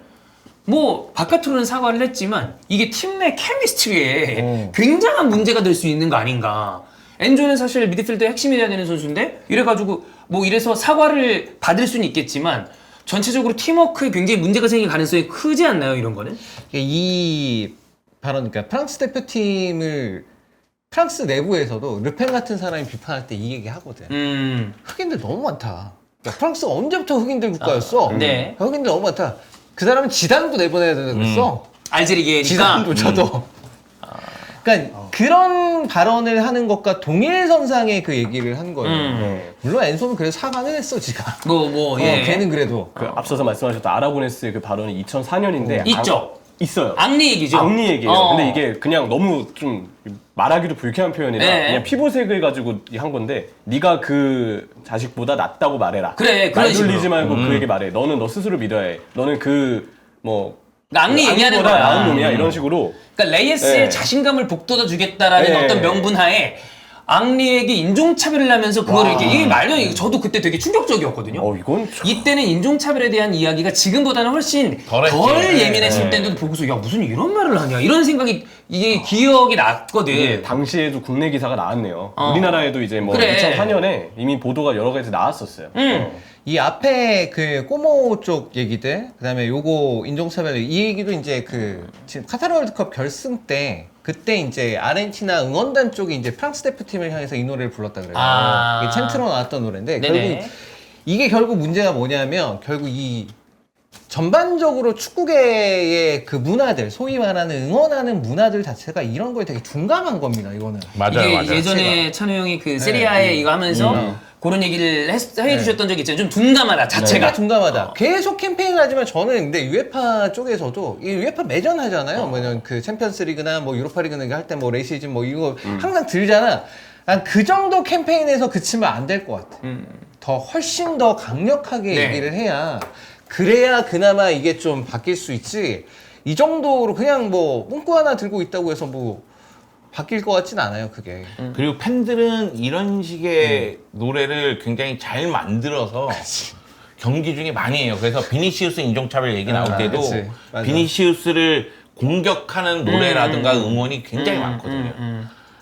A: 뭐 바깥으로는 사과를 했지만 이게 팀 내 케미스트리에 굉장한 문제가 될 수 있는 거 아닌가. 엔조는 사실 미드필드의 핵심이 돼야 되는 선수인데 이래가지고 뭐 이래서 사과를 받을 수는 있겠지만 전체적으로 팀워크에 굉장히 문제가 생길 가능성이 크지 않나요, 이런 거는?
C: 이 발언, 그러니까 프랑스 대표팀을 프랑스 내부에서도 르펜 같은 사람이 비판할 때 이 얘기 하거든. 흑인들 너무 많다. 그러니까 프랑스가 언제부터 흑인들 국가였어?
A: 네.
C: 흑인들 너무 많다. 그 사람은 지단도 내보내야 된다 그랬어.
A: 알제리계니까.
C: 지단도 저도. 그러니까 그런 발언을 하는 것과 동일선상의 그 얘기를 한 거예요. 물론 엔소는 그래서 사과는 했어, 지가.
A: 예.
C: 걔는 그래도.
B: 그 앞서서 말씀하셨던 아라고네스의 그 발언이 2004년인데
A: 있죠.
B: 있어요.
A: 악리 얘기죠.
B: 악리 얘기예요.
A: 어.
B: 근데 이게 그냥 너무 좀 말하기도 불쾌한 표현이라
A: 네.
B: 그냥 피부색을 가지고 한 건데 네가 그 자식보다 낫다고 말해라.
A: 그래, 그런
B: 말 돌리지
A: 식으로.
B: 말고 그에게 말해. 너는 너 스스로 믿어야 해. 너는 그
A: 악리 얘기하는
B: 악리보다
A: 거야.
B: 나은 놈이야 이런 식으로.
A: 그러니까 레이에스의
B: 네.
A: 자신감을 북돋아 주겠다라는
B: 네.
A: 어떤 명분하에 앙리에게 인종차별을 하면서 그거를 이렇게 이게 말도 저도 그때 되게 충격적이었거든요.
B: 이건
A: 이때는 인종차별에 대한 이야기가 지금보다는 훨씬
D: 덜했지.
A: 덜 예민했을 때도 보고서 야 무슨 이런 말을 하냐 이런 생각이 이게 기억이 났거든.
B: 이게 당시에도 국내 기사가 나왔네요.
A: 어.
B: 우리나라에도 이제 뭐
A: 그래.
B: 2004년에 이미 보도가 여러 가지 나왔었어요.
C: 이 앞에 그 꼬모 쪽 얘기들, 그다음에 요거 인종차별 이 얘기도 이제 그 지금 카타르 월드컵 결승 때 그때 이제 아르헨티나 응원단 쪽이 이제 프랑스 대표팀을 향해서 이 노래를 불렀다 그래요.
A: 아.
C: 이게 챔트로 나왔던 노래인데
A: 네네.
C: 결국 이게 결국 문제가 뭐냐면 결국 이 전반적으로 축구계의 그 문화들, 소위 말하는 응원하는 문화들 자체가 이런 거에 되게 둔감한 겁니다. 이거는.
D: 맞아요,
A: 이게
D: 맞아요.
A: 예전에 찬우 형이 그 세리아에 이거 하면서 그런 얘기를 해주셨던 적이 있잖아요. 좀 둔감하다 자체가.
C: 둔감하다. 계속 캠페인을 하지만 저는 근데 UEFA 쪽에서도 이 UEFA 매년 하잖아요. 뭐냐면 그 챔피언스리그나 뭐 유로파리그 할 때 뭐 레이시즌 뭐 이거 항상 들잖아. 난 그 정도 캠페인에서 그치면 안 될 것 같아. 더 훨씬 더 강력하게
A: 네.
C: 얘기를 해야 그래야 그나마 이게 좀 바뀔 수 있지. 이 정도로 그냥 뭐 문구 하나 들고 있다고 해서 뭐 바뀔 것 같진 않아요, 그게.
D: 그리고 팬들은 이런 식의 노래를 굉장히 잘 만들어서 경기 중에 많이 해요. 그래서 비니시우스 인종차별 얘기 나올 때도
C: 그치. 맞아.
D: 비니시우스를 공격하는 노래라든가 응원이 굉장히 많거든요.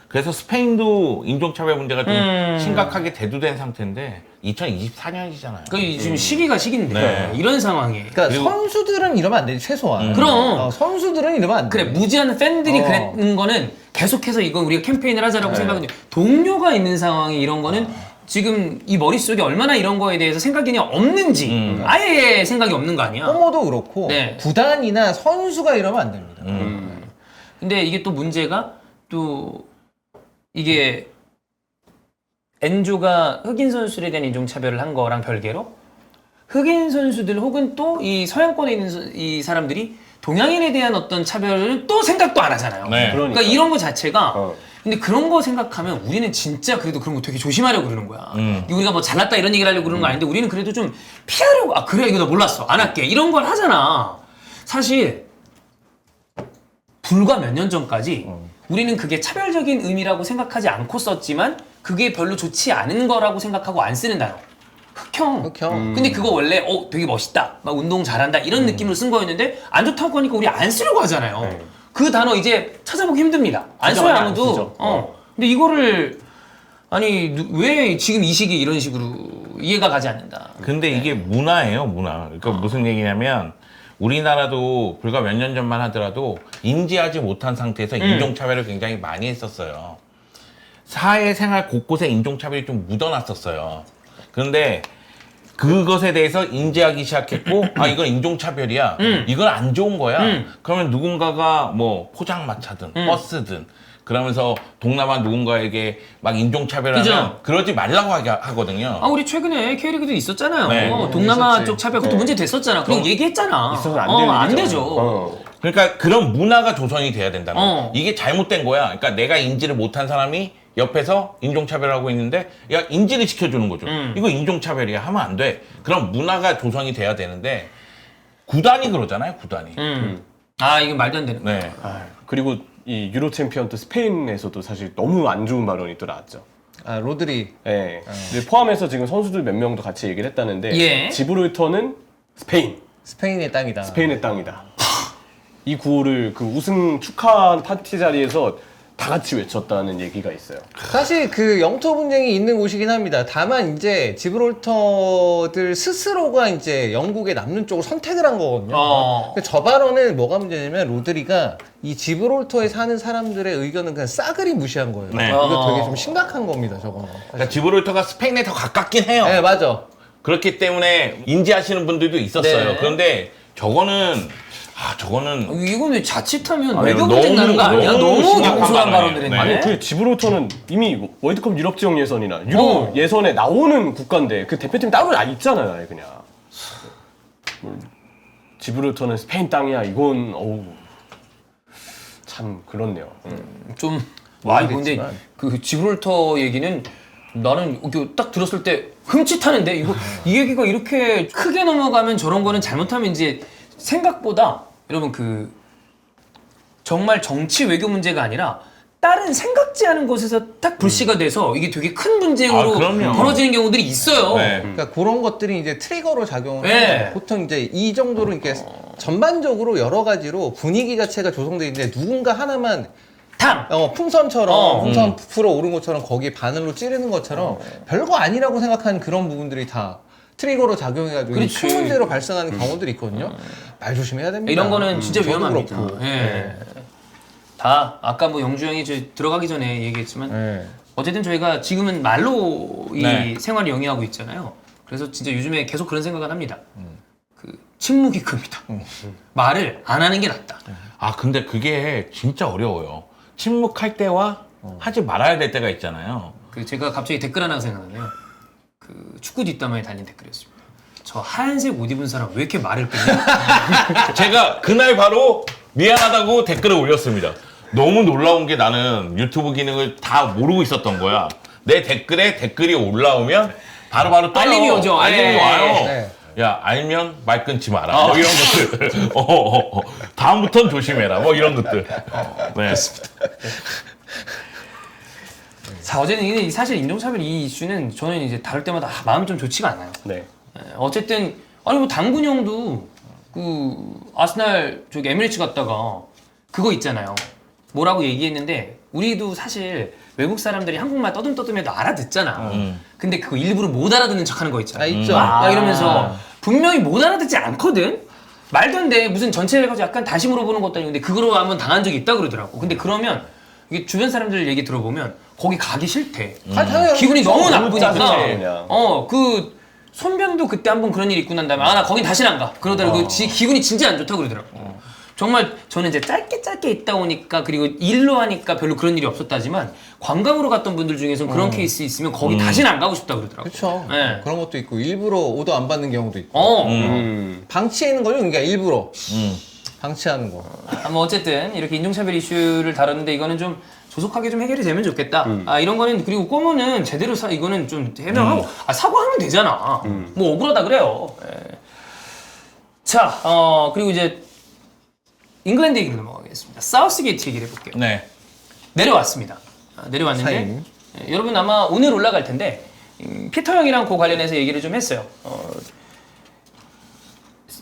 D: 그래서 스페인도 인종차별 문제가 좀 심각하게 대두된 상태인데 2024년이잖아요.
A: 그 지금 시기가 시기인데
D: 네.
A: 이런 상황에.
C: 그러니까
D: 그리고-
C: 선수들은 이러면 안 되지, 최소한.
A: 그럼.
C: 선수들은 이러면 안 돼.
A: 그래 무지한 팬들이 그랬는 거는 계속해서 이건 우리가 캠페인을 하자라고 생각하는 동료가 있는 상황이 이런 거는 지금 이 머릿속에 얼마나 이런 거에 대해서 생각이 없는지 아예 생각이 없는 거 아니야.
C: 뽀모도 그렇고
A: 네.
C: 구단이나 선수가 이러면 안 됩니다.
A: 근데 이게 또 문제가 또 이게 엔조가 흑인 선수들에 대한 인종차별을 한 거랑 별개로 흑인 선수들 혹은 또 이 서양권에 있는 이 사람들이 동양인에 대한 어떤 차별을 또 생각도 안 하잖아요.
D: 네.
A: 그러니까 이런 거 자체가
B: 어.
A: 근데 그런 거 생각하면 우리는 진짜 그래도 그런 거 되게 조심하려고 그러는 거야. 우리가 뭐 잘났다 이런 얘기를 하려고 그러는 거 아닌데 우리는 그래도 좀 피하려고 아 그래 이거 나 몰랐어 안 할게 이런 걸 하잖아. 사실 불과 몇 년 전까지 우리는 그게 차별적인 의미라고 생각하지 않고 썼지만 그게 별로 좋지 않은 거라고 생각하고 안 쓰는 단어. 흑형.
C: 흑형.
A: 근데 그거 원래 되게 멋있다. 막 운동 잘한다. 이런 느낌으로 쓴 거였는데 안 좋다고 하니까 우리 안 쓰려고 하잖아요. 그 단어 이제 찾아보기 힘듭니다. 안
B: 진짜
A: 써요
B: 많이 안
A: 아무도.
B: 쓰죠.
A: 근데 이거를 아니 왜 지금 이 시기에 이런 식으로 이해가 가지 않는다.
D: 근데 이게 문화예요, 문화. 그러니까 무슨 얘기냐면 우리나라도 불과 몇 년 전만 하더라도 인지하지 못한 상태에서 인종차별을 굉장히 많이 했었어요. 사회생활 곳곳에 인종차별이 좀 묻어났었어요. 그런데 그것에 대해서 인지하기 시작했고 아 이건 인종차별이야. 이건 안 좋은 거야. 그러면 누군가가 뭐 포장마차든 버스든 그러면서 동남아 누군가에게 막 인종차별하면
A: 그죠?
D: 그러지 말라고 하거든요.
A: 아 우리 최근에 K리그도 있었잖아요.
D: 네.
A: 동남아
C: 있었지.
A: 쪽 차별 그것도 문제 됐었잖아. 그거 얘기했잖아.
B: 있어서 안 되는
A: 안
B: 일이죠.
A: 되죠.
D: 그러니까 그런 문화가 조성이 돼야 된다는 거예요.
A: 어.
D: 이게 잘못된 거야. 그러니까 내가 인지를 못한 사람이 옆에서 인종차별하고 있는데 야 인지를 시켜주는 거죠. 이거 인종차별이야 하면 안 돼. 그런 문화가 조성이 돼야 되는데 구단이 그러잖아요. 구단이.
A: 아 이건 말도 안 되는.
D: 네.
B: 그리고 이 유로 챔피언 또 스페인에서도 사실 너무 안 좋은 발언이 또 나왔죠.
C: 아, 로드리.
B: 예. 근데 포함해서 지금 선수들 몇 명도 같이 얘기를 했다는데
A: 예.
B: 지브롤터는
C: 스페인의 땅이다.
B: 스페인의 땅이다. 이 구호를 그 우승 축하 파티 자리에서 다 같이 외쳤다는 얘기가 있어요.
C: 사실 그 영토 분쟁이 있는 곳이긴 합니다. 다만 이제 지브롤터들 스스로가 이제 영국에 남는 쪽을 선택을 한 거거든요. 근데 저 발언은 뭐가 문제냐면 로드리가 이 지브롤터에 사는 사람들의 의견은 그냥 싸그리 무시한 거예요.
D: 네.
C: 이거 되게 좀 심각한 겁니다, 저거.
D: 그러니까 지브롤터가 스페인에 더 가깝긴 해요.
C: 네, 맞아.
D: 그렇기 때문에 인지하시는 분들도 있었어요.
A: 네.
D: 그런데 저거는
A: 이건 왜 자칫하면
D: 아니,
A: 외교 문제 나는 거 아니야?
D: 너무
A: 너무
D: 심각한
A: 경솔한
D: 발언이에요.
A: 발언을 했네.
D: 네.
B: 아니 그 지브롤터는 이미 월드컵 유럽 지역 예선이나 유로 예선에 나오는 국가인데 그 대표팀 따로 있잖아요, 아예 그냥. 지브롤터는 스페인 땅이야. 이건 어우 참 그렇네요.
A: 좀 와 이거 근데
C: 모르겠지만.
A: 그 지브롤터 얘기는 나는 이거 딱 들었을 때 흠칫하는데 이거 이 얘기가 이렇게 크게 넘어가면 저런 거는 잘못하면 이제 생각보다 여러분 그 정말 정치 외교 문제가 아니라 다른 생각지 않은 곳에서 딱 불씨가 돼서 이게 되게 큰 분쟁으로
D: 아, 그럼요.
A: 벌어지는 경우들이 있어요.
D: 네.
C: 그러니까 그런 것들이 이제 트리거로 작용을
A: 네.
C: 해요. 보통 이제 이 정도로 이렇게 전반적으로 여러 가지로 분위기 자체가 조성돼 있는데 누군가 하나만
A: 탕.
C: 풍선처럼 풍선 부풀어 오른 것처럼 거기에 바늘로 찌르는 것처럼 별거 아니라고 생각하는 그런 부분들이 다 트리거로 작용해가지고
A: 그렇지.
C: 큰 문제로 발생하는 경우들이 있거든요. 말 조심해야 됩니다.
A: 이런 거는 진짜
C: 저도
A: 위험합니다.
C: 그렇고.
A: 예. 다 아까 뭐 영주 형이 저 들어가기 전에 얘기했지만
C: 네.
A: 어쨌든 저희가 지금은 말로 이
D: 네.
A: 생활을 영위하고 있잖아요. 그래서 진짜 요즘에 계속 그런 생각을 합니다. 그 침묵이 큽니다. 말을 안 하는 게 낫다.
D: 아 근데 그게 진짜 어려워요. 침묵할 때와 하지 말아야 될 때가 있잖아요.
A: 그 제가 갑자기 댓글 하나 생각나네요. 그 축구 뒷담화에 달린 댓글이었습니다. 저 하얀색 옷 입은 사람 왜 이렇게 말을 끊냐?
D: 제가 그날 바로 미안하다고 댓글을 올렸습니다. 너무 놀라운 게 나는 유튜브 기능을 다 모르고 있었던 거야. 내 댓글에 댓글이 올라오면 바로바로 떠요.
A: 알림이 오죠.
D: 알림이
A: 네.
D: 와요.
C: 네.
D: 야, 알면 말 끊지 마라. 뭐 이런 것들. 다음부턴 조심해라. 뭐 이런 것들. 네.
A: 자, 어제는 이게 사실 인종차별 이 이슈는 저는 이제 다룰 때마다 마음이 좀 좋지가 않아요.
B: 네.
A: 어쨌든 아니 뭐 당군 형도 그 아스날 저기 에미레이츠 갔다가 그거 있잖아요. 뭐라고 얘기했는데 우리도 사실 외국 사람들이 한국말 떠듬떠듬해도 알아듣잖아. 근데 그거 일부러 못 알아듣는 척하는 거 있잖아.
C: 아, 있죠.
A: 막 이러면서 분명히 못 알아듣지 않거든. 말도 안 돼. 무슨 전체를 가지고 약간 다시 물어보는 것도 아니고 근데 그거로 한번 당한 적이 있다 그러더라고. 근데 그러면 이게 주변 사람들 얘기 들어보면 거기 가기 싫대.
C: 당연히
A: 기분이 너무
B: 짜증나지,
A: 나쁘니까.
B: 그냥.
A: 그 손변도 그때 한번 그런 일이 있고 난 다음에 아 나 거긴 다시는 안 가. 그러더라고. 기분이 진짜 안 좋다 그러더라고. 정말 저는 이제 짧게 있다 오니까 그리고 일로 하니까 별로 그런 일이 없었다지만 관광으로 갔던 분들 중에서는 그런 케이스 있으면 거기 다시는 안 가고 싶다 그러더라고.
C: 그렇죠.
A: 네.
C: 그런 것도 있고 일부러 오더 안 받는 경우도 있고 방치하는 거죠. 그러니까 일부러 방치하는 거.
A: 뭐 어쨌든 이렇게 인종차별 이슈를 다뤘는데 이거는 좀 조속하게 좀 해결이 되면 좋겠다. 아 이런 거는 그리고 꼬모는 제대로 이거는 좀 해명하고 아 사과하면 되잖아. 뭐 억울하다 그래요. 예. 자, 그리고 이제 잉글랜드 얘기로 넘어가겠습니다. 사우스게이트 얘기를 해볼게요.
D: 네.
A: 내려왔습니다. 내려왔는데
C: 사인.
A: 여러분 아마 오늘 올라갈 텐데 피터 형이랑 그 관련해서 얘기를 좀 했어요.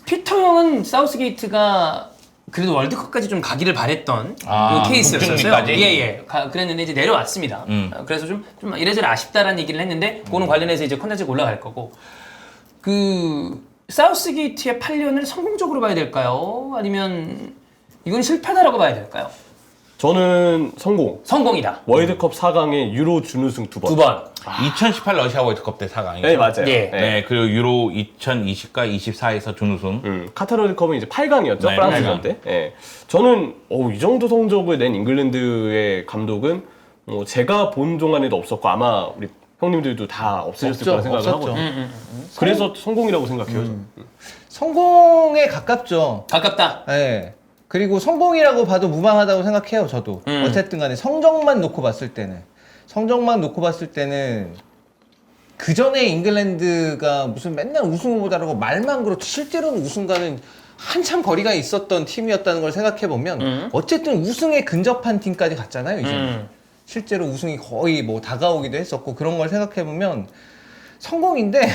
A: 피터 형은 사우스게이트가 그래도 월드컵까지 좀 가기를 바랬던
D: 아,
A: 그 케이스였어요.
D: 북중미까지?
A: 예. 그랬는데 이제 내려왔습니다. 그래서 좀 이래저래 아쉽다라는 얘기를 했는데 그거는 관련해서 이제 콘텐츠가 올라갈 거고 그 사우스게이트의 8년을 성공적으로 봐야 될까요? 아니면 이건 실패다라고 봐야 될까요?
B: 저는
A: 성공이다.
B: 월드컵 4강에 유로 준우승 2번.
A: 두 번.
D: 2018 러시아 월드컵 때 4강이죠.
B: 네, 맞아요.
A: 예.
D: 네, 그리고 유로 2020과 24에서 준우승.
B: 카타르 월드컵은 이제 8강이었죠.
D: 네,
B: 프랑스전
D: 8강.
B: 때. 예. 저는 이 정도 성적을 낸 잉글랜드의 감독은 제가 본 동안에도 없었고 아마 우리 형님들도 다 없으셨을 거라 생각을
C: 없었죠.
B: 하거든요. 그래서 성공이라고 생각해요. 저는.
C: 성공에 가깝죠.
A: 가깝다.
C: 예. 그리고 성공이라고 봐도 무방하다고 생각해요, 저도. 어쨌든 간에 성적만 놓고 봤을 때는. 그 전에 잉글랜드가 무슨 맨날 우승 후보다라고 말만 그렇지 실제로는 우승과는 한참 거리가 있었던 팀이었다는 걸 생각해보면 어쨌든 우승에 근접한 팀까지 갔잖아요, 이제. 실제로 우승이 거의 뭐 다가오기도 했었고 그런 걸 생각해보면 성공인데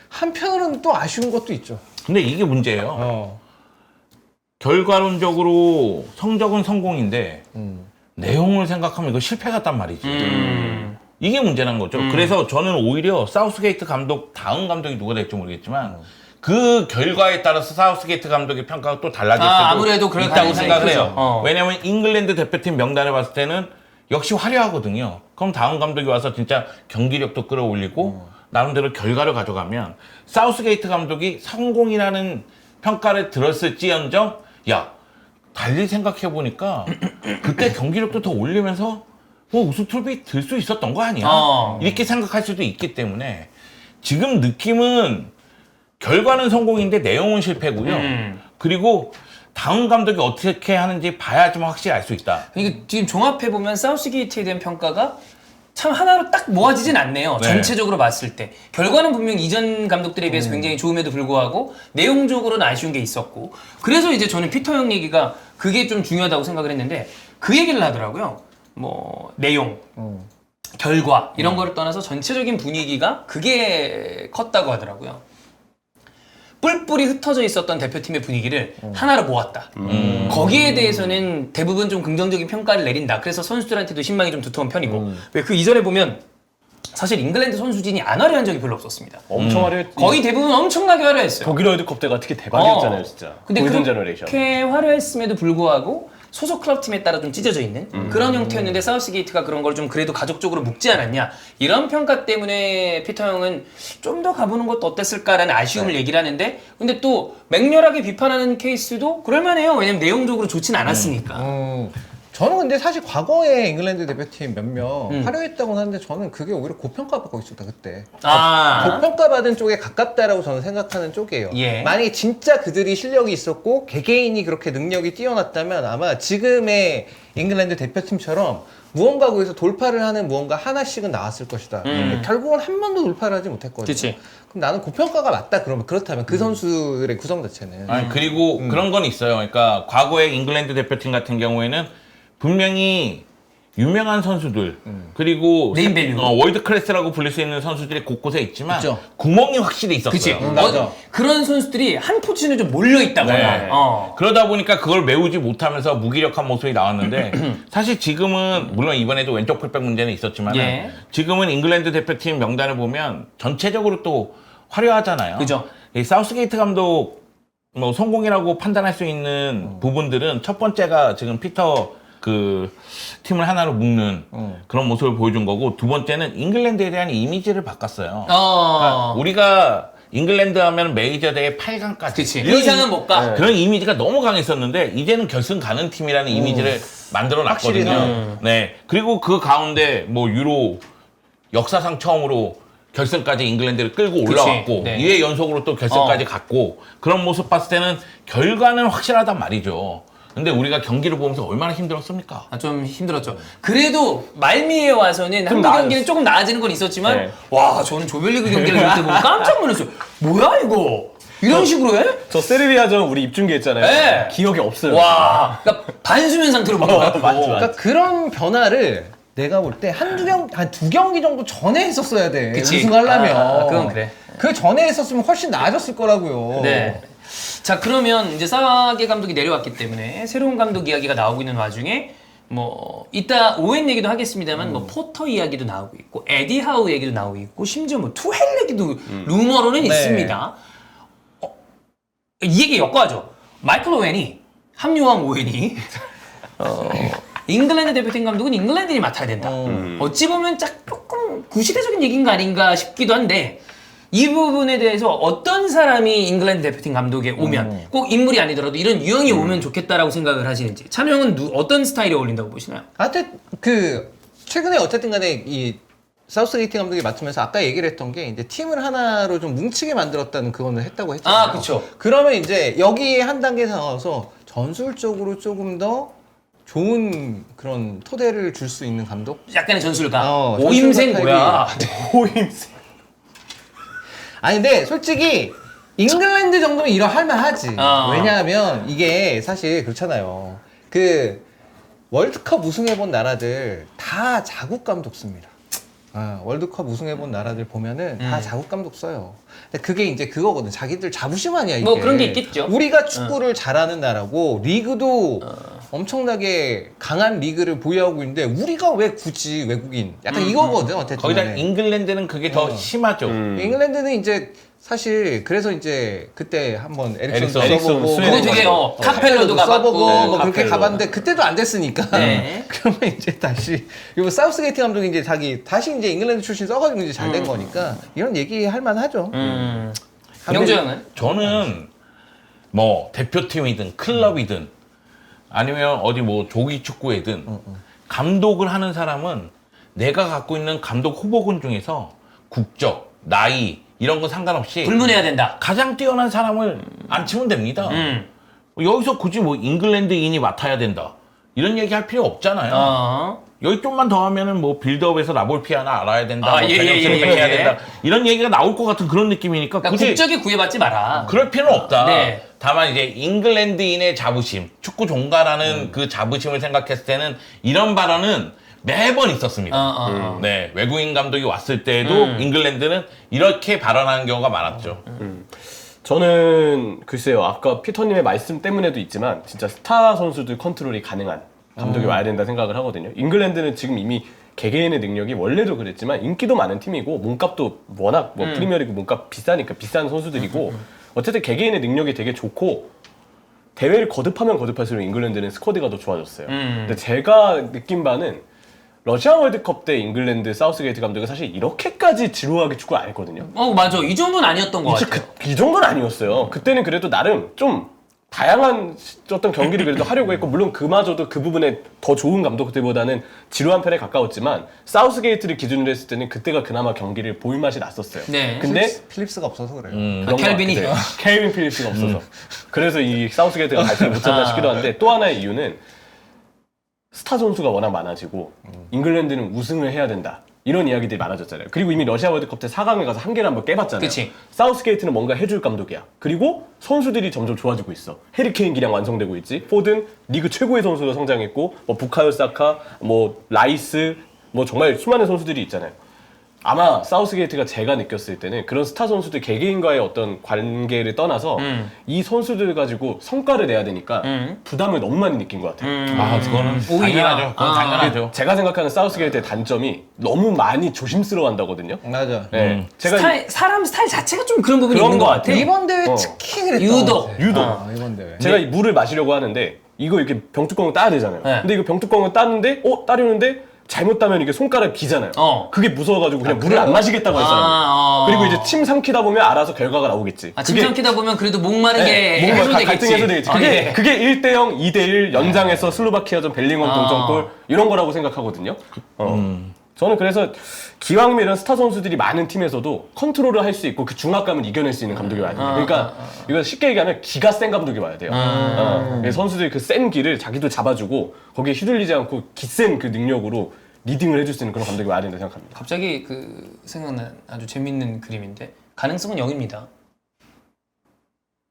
C: 한편으로는 또 아쉬운 것도 있죠.
D: 근데 이게 문제예요. 결과론적으로 성적은 성공인데 내용을 생각하면 이거 실패 같단 말이지. 이게 문제란 거죠. 그래서 저는 오히려 사우스게이트 감독 다음 감독이 누가 될지 모르겠지만 그 결과에 따라서 사우스게이트 감독의 평가가 또 달라질 수도
A: 아무래도 그럴
D: 있다고
A: 가능성이
D: 생각을
A: 크죠.
D: 해요. 왜냐하면 잉글랜드 대표팀 명단을 봤을 때는 역시 화려하거든요. 그럼 다음 감독이 와서 진짜 경기력도 끌어올리고 나름대로 결과를 가져가면 사우스게이트 감독이 성공이라는 평가를 들었을지언정 야 달리 생각해보니까 그때 경기력도 더 올리면서 우승 트로피 들 수 있었던 거 아니야? 이렇게 생각할 수도 있기 때문에 지금 느낌은 결과는 성공인데 내용은 실패고요. 그리고 다음 감독이 어떻게 하는지 봐야지만 확실히 알 수 있다.
A: 그러니까 지금 종합해보면 사우스게이트에 대한 평가가 참 하나로 딱 모아지진 않네요.
D: 네.
A: 전체적으로 봤을 때. 결과는 분명 이전 감독들에 비해서 굉장히 좋음에도 불구하고 내용적으로는 아쉬운 게 있었고 그래서 이제 저는 피터 형 얘기가 그게 좀 중요하다고 생각을 했는데 그 얘기를 하더라고요. 뭐 내용, 결과 이런 거를 떠나서 전체적인 분위기가 그게 컸다고 하더라고요. 뿔뿔이 흩어져 있었던 대표팀의 분위기를 하나로 모았다. 거기에 대해서는 대부분 좀 긍정적인 평가를 내린다. 그래서 선수들한테도 신망이 좀 두터운 편이고 왜 그 이전에 보면 사실 잉글랜드 선수진이 안 화려한 적이 별로 없었습니다.
B: 엄청 화려했.
A: 거의 대부분 엄청나게 화려했어요.
B: 독일 월드컵 때가 특히 대박이었잖아요, 진짜.
A: 근데
B: 골든 제너레이션.
A: 그렇게 화려했음에도 불구하고 소속 클럽 팀에 따라 좀 찢어져 있는 그런 형태였는데 사우스게이트가 그런 걸 좀 그래도 가족적으로 묶지 않았냐 이런 평가 때문에 피터 형은 좀 더 가보는 것도 어땠을까라는 아쉬움을 얘기를 하는데 근데 또 맹렬하게 비판하는 케이스도 그럴만해요. 왜냐면 내용적으로 좋진 않았으니까.
C: 저는 근데 사실 과거에 잉글랜드 대표팀 몇 명
A: 음.
C: 화려했다고 하는데 저는 그게 오히려 고평가받고 있었다 그때.
A: 아.
C: 고평가받은 쪽에 가깝다라고 저는 생각하는 쪽이에요.
A: 예.
C: 만약에 진짜 그들이 실력이 있었고 개개인이 그렇게 능력이 뛰어났다면 아마 지금의 잉글랜드 대표팀처럼 무언가구에서 돌파를 하는 무언가 하나씩은 나왔을 것이다. 근데 결국은 한 번도 돌파를 하지 못했거든요.
A: 그치.
C: 그럼 나는 고평가가 맞다. 그러면 그렇다면 그 선수들의 구성 자체는
D: 아니, 그리고 그런 건 있어요. 그러니까 과거의 잉글랜드 대표팀 같은 경우에는 분명히 유명한 선수들 그리고
A: 네임밸류.
D: 월드 클래스라고 불릴 수 있는 선수들이 곳곳에 있지만
C: 있죠.
D: 구멍이 확실히 있었어요.
A: 그치.
C: 맞아.
A: 그런 선수들이 한 포지션에 좀 몰려있다거나.
D: 네.
A: 그러다
D: 그러다 보니까 그걸 메우지 못하면서 무기력한 모습이 나왔는데 사실 지금은 물론 이번에도 왼쪽 풀백 문제는 있었지만
A: 예.
D: 지금은 잉글랜드 대표팀 명단을 보면 전체적으로 또 화려하잖아요.
A: 그죠.
D: 이 사우스게이트 감독 뭐 성공이라고 판단할 수 있는 부분들은 첫 번째가 지금 피터 그 팀을 하나로 묶는 그런 모습을 보여준 거고 두 번째는 잉글랜드에 대한 이미지를 바꿨어요. 그러니까 우리가 잉글랜드 하면 메이저 대회 8강까지
A: 그치. 이 이상은 못 가.
D: 그런 이미지가 너무 강했었는데 이제는 결승 가는 팀이라는 이미지를 만들어
C: 확실히
D: 놨거든요. 네. 그리고 그 가운데 뭐 유로 역사상 처음으로 결승까지 잉글랜드를 끌고
A: 그치.
D: 올라왔고
A: 네.
D: 2회 연속으로 또 결승까지 갔고 그런 모습 봤을 때는 결과는 확실하단 말이죠. 근데 우리가 경기를 보면서 얼마나 힘들었습니까?
A: 좀 힘들었죠. 그래도 말미에 와서는 한두
B: 나아졌어.
A: 경기는 조금 나아지는 건 있었지만
B: 네.
A: 와 저는 조별리그 경기를 이렇게 보고 깜짝 놀랐어요. 뭐야 이거? 이런 식으로 해?
B: 저 세르비아전 우리 입중계했잖아요.
A: 네.
B: 기억이 없어요.
A: 와, 그러니까 반수면 상태로 보는 거야. 그거.
B: 맞지, 맞지.
C: 그러니까 그런 변화를 내가 볼 때 한 두 경기 정도 전에 했었어야 돼.
A: 그치.
C: 우승하려면.
A: 그건 그래.
C: 그 전에 했었으면 훨씬 나아졌을 거라고요.
A: 네. 자 그러면 이제 사게 감독이 내려왔기 때문에 새로운 감독 이야기가 나오고 있는 와중에 뭐 이따 오웬 얘기도 하겠습니다만 뭐 포터 이야기도 나오고 있고 에디 하우 얘기도 나오고 있고 심지어 뭐 투헬 얘기도 루머로는
C: 네.
A: 있습니다. 이 얘기 엮어야죠. 마이클 오웬이 합류한 오웬이 잉글랜드 대표팀 감독은 잉글랜드인이 맡아야 된다. 어찌 보면 조금 구시대적인 얘기인 거 아닌가 싶기도 한데 이 부분에 대해서 어떤 사람이 잉글랜드 대표팀 감독에 오면 꼭 인물이 아니더라도 이런 유형이 오면 좋겠다라고 생각을 하시는지 찬우 형은 어떤 스타일이 어울린다고 보시나요?
C: 하여튼 그 최근에 어쨌든 간에 이 사우스게이트 감독이 맡으면서 아까 얘기를 했던 게 이제 팀을 하나로 좀 뭉치게 만들었다는 그거는 했다고 했잖아요.
A: 아, 그쵸.
C: 그러면 이제 여기에 한 단계 나가서 전술적으로 조금 더 좋은 그런 토대를 줄 수 있는 감독?
A: 약간의 전술가.
C: 전술가
A: 오임생
C: 타입이-
A: 뭐야?
B: 호임새.
C: 아니 근데 솔직히 잉글랜드 정도면 이러 할만하지.
A: 어.
C: 왜냐하면 이게 사실 그렇잖아요. 그 월드컵 우승해본 나라들 다 자국 감독 씁니다. 월드컵 우승해본 나라들 보면은 다 자국 감독 써요. 근데 그게 이제 그거거든. 자기들 자부심 아니야 이게.
A: 뭐 그런 게 있겠죠.
C: 우리가 축구를 잘하는 나라고 리그도 엄청나게 강한 리그를 보유하고 있는데 우리가 왜 굳이 외국인? 약간 이거거든. 어쨌든
D: 거기다
C: 간에.
D: 잉글랜드는 그게 더 심하죠.
C: 잉글랜드는 이제 사실 그래서 이제 그때 한번 에릭슨도
D: 에릭슨,
C: 써보고
B: 스웨덴
A: 그거 되게
B: 가봤고.
A: 카펠로도 가봤고
C: 써보고 뭐 그렇게
B: 카펠로.
C: 가봤는데 그때도 안 됐으니까
A: 네.
C: 그러면 이제 다시 이거 사우스게이트 감독이 이제 다시 이제 잉글랜드 출신 써가지고 이제 잘 된 거니까 이런 얘기 할 만하죠.
A: 명재 형은?
D: 저는 뭐 대표팀이든 클럽이든 아니면 어디 뭐 조기 축구회든 감독을 하는 사람은 내가 갖고 있는 감독 후보군 중에서 국적, 나이 이런 거 상관없이
A: 불문해야 된다.
D: 가장 뛰어난 사람을 앉히면 됩니다. 여기서 굳이 뭐 잉글랜드인이 맡아야 된다 이런 얘기 할 필요 없잖아요. 여기 좀만 더 하면은 뭐 빌드업에서 라볼피아나 알아야 된다,
A: 아,
D: 뭐
A: 예,
D: 전형적으로
A: 예, 예,
D: 해야
A: 예.
D: 된다 이런 얘기가 나올 것 같은 그런 느낌이니까
A: 그러니까
D: 굳이
A: 국적에 구애받지 마라.
D: 그럴 필요는 없다.
A: 네.
D: 다만 이제 잉글랜드인의 자부심, 축구 종가라는 그 자부심을 생각했을 때는 이런 발언은 매번 있었습니다. 네, 외국인 감독이 왔을 때에도 잉글랜드는 이렇게 발언하는 경우가 많았죠.
B: 저는 글쎄요. 아까 피터님의 말씀 때문에도 있지만 진짜 스타 선수들 컨트롤이 가능한 감독이 와야 된다 생각을 하거든요. 잉글랜드는 지금 이미 개개인의 능력이 원래도 그랬지만 인기도 많은 팀이고 몸값도 워낙 뭐 프리미어리그 몸값 비싸니까 비싼 선수들이고 어쨌든 개개인의 능력이 되게 좋고 대회를 거듭하면 거듭할수록 잉글랜드는 스쿼드가 더 좋아졌어요. 근데 제가 느낀 바는 러시아 월드컵 때 잉글랜드 사우스게이트 감독이 사실 이렇게까지 지루하게 축구를 안 했거든요.
A: 맞아. 이 정도는 아니었던 것 같아요.
B: 이 정도는 아니었어요. 그때는 그래도 나름 좀 다양한 어떤 경기를 그래도 하려고 했고 물론 그마저도 그 부분에 더 좋은 감독들보다는 지루한 편에 가까웠지만 사우스게이트를 기준으로 했을 때는 그때가 그나마 경기를 볼 맛이 났었어요.
A: 네.
B: 근데
C: 필립스가 없어서 그래요.
B: 그런 것
A: 켈빈이.
B: 같기도 해요. 켈빈 필립스가 없어서 그래서 이 사우스게이트가 발전을 못한다 싶기도 한데 또 하나의 이유는 스타 선수가 워낙 많아지고 잉글랜드는 우승을 해야 된다. 이런 이야기들이 많아졌잖아요. 그리고 이미 러시아 월드컵 때 4강에 가서 한 개를 한번 깨봤잖아요.
A: 그치.
B: 사우스게이트는 뭔가 해줄 감독이야. 그리고 선수들이 점점 좋아지고 있어. 해리케인 기량 완성되고 있지. 포든 리그 최고의 선수로 성장했고 뭐 부카요 사카, 뭐 라이스, 뭐 정말 수많은 선수들이 있잖아요. 아마 사우스게이트가 제가 느꼈을 때는 그런 스타 선수들 개개인과의 어떤 관계를 떠나서 이 선수들 가지고 성과를 내야 되니까 부담을 너무 많이 느낀 것 같아요.
D: 아, 그거는
A: 오히려.
D: 당연하죠. 그건 당연하죠.
B: 제가 생각하는 사우스게이트의 단점이 너무 많이 조심스러워한다거든요.
C: 맞아.
B: 네. 제가
A: 사람 스타일 자체가 좀 그런 부분이
B: 그런
A: 있는 것
B: 것
A: 같아.
B: 같아요.
C: 이번 대회
B: 어.
C: 특히 그랬던
A: 유독.
C: 것 같아.
B: 유독.
C: 이번 대회.
B: 제가 이 물을 마시려고 하는데 이거 이렇게 병뚜껑을 따야 되잖아요.
A: 네.
B: 근데 이거 병뚜껑을 따는데 따려는데 잘못 따면 이게 손가락에 비잖아요. 그게 무서워가지고 그냥 물을 안 마시겠다고 했어요. 그리고 이제 침 삼키다 보면 알아서 결과가 나오겠지.
A: 침 삼키다 보면 그래도 목마르게
B: 네, 뭔가
A: 해소되겠지.
B: 갈등이 해소되겠지. 그게 1대0, 2대1 연장에서 슬로바키아전 벨링엄 동점골 이런 거라고 생각하거든요. 저는 그래서 기왕이면 이런 스타 선수들이 많은 팀에서도 컨트롤을 할 수 있고 그 중압감을 이겨낼 수 있는 감독이 와야 돼요. 그러니까 이거 쉽게 얘기하면 기가 센 감독이 와야 돼요. 선수들이 그 센 기를 자기도 잡아주고 거기에 휘둘리지 않고 기센 그 능력으로 리딩을 해줄 수 있는 그런 감독이 와야 된다고 생각합니다.
A: 갑자기 그 생각난 아주 재밌는 그림인데 가능성은 0입니다.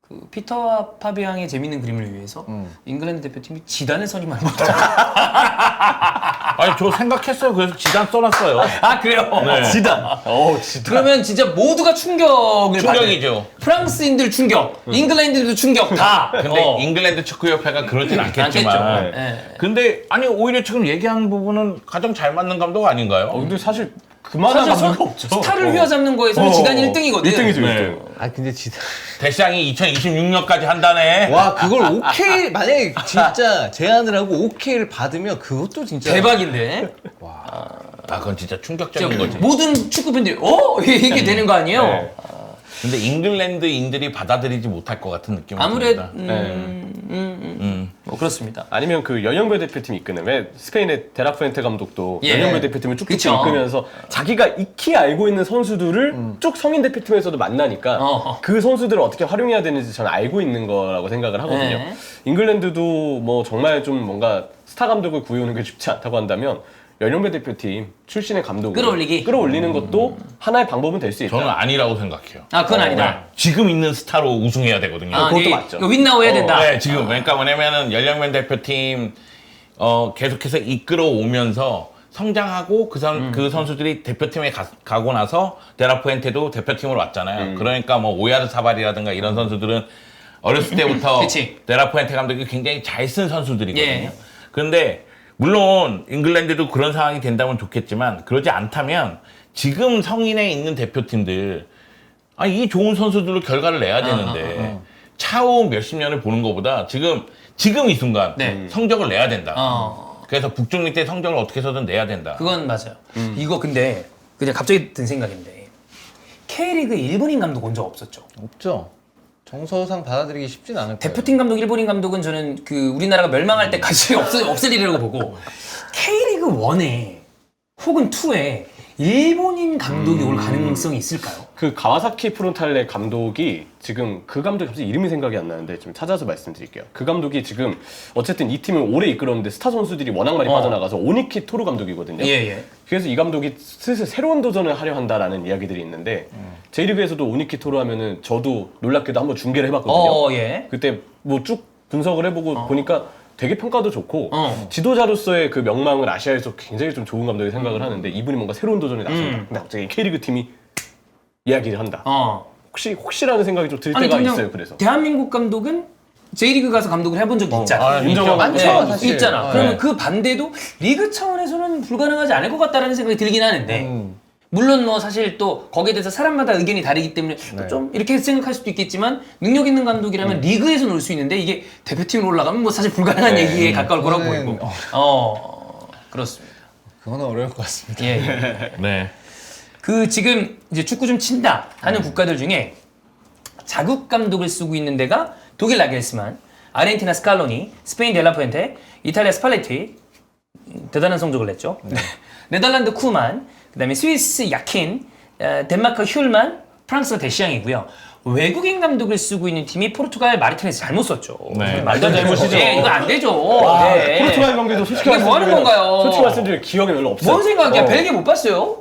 A: 그 피터와 파비앙의 재밌는 그림을 위해서 잉글랜드 대표팀이 지단을 선임하는 거다.
D: 아니, 저 생각했어요. 그래서 지단 써놨어요.
A: 아 그래요?
D: 네.
B: 지단.
A: 그러면 진짜 모두가 충격을
D: 충격이죠.
A: 받는. 프랑스인들 충격, 잉글랜드도 충격 다.
D: 근데 잉글랜드 축구협회가 그러진 않겠지만.
A: 않겠죠. 네.
D: 근데 아니 오히려 지금 얘기하는 부분은 가장 잘 맞는 감독 아닌가요?
B: 근데 사실 그만한
A: 사실
B: 감독이 없죠.
A: 스타를 휘어잡는 거에서는 지단이 1등이거든.
B: 1등이죠.
D: 네.
C: 아 근데 진짜
D: 대상이 2026년까지 한다네.
C: 와 그걸 오케이 만약에 진짜 제안을 하고 오케이를 받으면 그것도 진짜
A: 대박인데.
D: 아 그건 진짜 충격적인 거지.
A: 모든 축구 팬들이 이게 되는 거 아니에요?
B: 네.
D: 근데 잉글랜드인들이 받아들이지 못할 것 같은 느낌이
A: 아무래도
D: 듭니다.
A: 뭐 그렇습니다.
B: 아니면 그 연령별 대표팀 이끄는 왜 스페인의 데라푸엔테 감독도
A: 예.
B: 연령별 대표팀을 쭉쭉
A: 그쵸.
B: 이끌면서 자기가 익히 알고 있는 선수들을 쭉 성인 대표팀에서도 만나니까
A: 어허.
B: 그 선수들을 어떻게 활용해야 되는지 저는 알고 있는 거라고 생각을 하거든요.
A: 네.
B: 잉글랜드도 뭐 정말 좀 뭔가 스타 감독을 구해오는 게 쉽지 않다고 한다면 연령별 대표팀 출신의 감독을 끌어올리는 것도 하나의 방법은 될 수 있다.
D: 저는 아니라고 생각해요.
A: 아 그건 아니다.
D: 지금 있는 스타로 우승해야 되거든요.
B: 그것도 맞죠.
A: 이거 윈나우 해야 된다.
D: 네, 지금 그러니까 뭐냐면은 연령면 대표팀 계속해서 이끌어오면서 성장하고 그 선수들이 대표팀에 가고 나서 데라푸엔테도 대표팀으로 왔잖아요. 그러니까 뭐 오야르 사발이라든가 이런 선수들은 어렸을 때부터
A: 그치.
D: 데라푸엔테 감독이 굉장히 잘 쓴 선수들이거든요.
A: 예.
D: 그런데 물론 잉글랜드도 그런 상황이 된다면 좋겠지만 그러지 않다면 지금 성인에 있는 대표팀들 이 좋은 선수들로 결과를 내야 되는데 차후 몇십 년을 보는 것보다 지금 이 순간
A: 네.
D: 성적을 내야 된다.
A: 어.
D: 그래서 북중미 때 성적을 어떻게 해서든 내야 된다.
A: 그건 맞아요. 이거 근데 그냥 갑자기 든 생각인데 K리그 일본인 감독 온 적 없었죠.
C: 없죠. 정서상 받아들이기 쉽진 않을 거예요.
A: 대표팀 감독, 일본인 감독은 저는 그 우리나라가 멸망할 때까지 없을 일이라고 보고 K리그 1에 혹은 2에 일본인 감독이 올 가능성이 있을까요?
B: 그 가와사키 프론탈레 감독이 지금 그 감독이 갑자기 이름이 생각이 안 나는데 좀 찾아서 말씀드릴게요. 그 감독이 지금 어쨌든 이 팀을 오래 이끌었는데 스타 선수들이 워낙 많이 빠져나가서 오니키 토루 감독이거든요.
A: 예.
B: 그래서 이 감독이 슬슬 새로운 도전을 하려 한다라는 이야기들이 있는데 J리그에서도 오니키 토루 하면은 저도 놀랍게도 한번 중계를 해봤거든요.
A: 예.
B: 그때 뭐 쭉 분석을 해보고 보니까 되게 평가도 좋고
A: 어.
B: 지도자로서의 그 명망을 아시아에서 굉장히 좀 좋은 감독이 생각을 하는데 이분이 뭔가 새로운 도전에 나선다. 근데 갑자기 K리그 팀이 이야기를 한다. 혹시라는 생각이 좀 들 때가
A: 그냥
B: 있어요. 그래서
A: 대한민국 감독은 J리그 가서 감독을 해본 적이 있잖아.
B: 인정하고
C: 많죠,
A: 네,
C: 사실.
A: 있잖아. 그러면 그 반대도 리그 차원에서는 불가능하지 않을 것 같다라는 생각이 들긴 하는데 물론 뭐 사실 또 거기에 대해서 사람마다 의견이 다르기 때문에 또 좀 이렇게 생각할 수도 있겠지만 능력 있는 감독이라면 리그에서 놀 수 있는데 이게 대표팀으로 올라가면 뭐 사실 불가능한 얘기에 가까울 거라고
C: 그거는,
A: 보이고 그렇습니다.
C: 그거는 어려울 것 같습니다.
A: 예.
D: 네.
A: 그 지금 이제 축구 좀 친다 하는 국가들 중에 자국 감독을 쓰고 있는 데가 독일 나겔스만, 아르헨티나 스칼로니, 스페인 델라푸엔테, 이탈리아 스팔레티 대단한 성적을 냈죠. 네덜란드 쿠만, 그다음에 스위스 야킨, 덴마크 흄만, 프랑스가 데시앙이고요. 외국인 감독을 쓰고 있는 팀이 포르투갈 마르티네스 잘못 썼죠.
D: 네.
A: 말도 안 되는
B: 잘못이죠.
A: 거죠. 이거 안 되죠.
B: 와,
A: 네.
B: 포르투갈 경기도 솔직히
A: 이게 뭐 하는 건가요?
B: 솔직히 말씀드리면 기억이 별로 없어요.
A: 뭔 생각이야?
B: 어.
A: 벨기에 못 봤어요?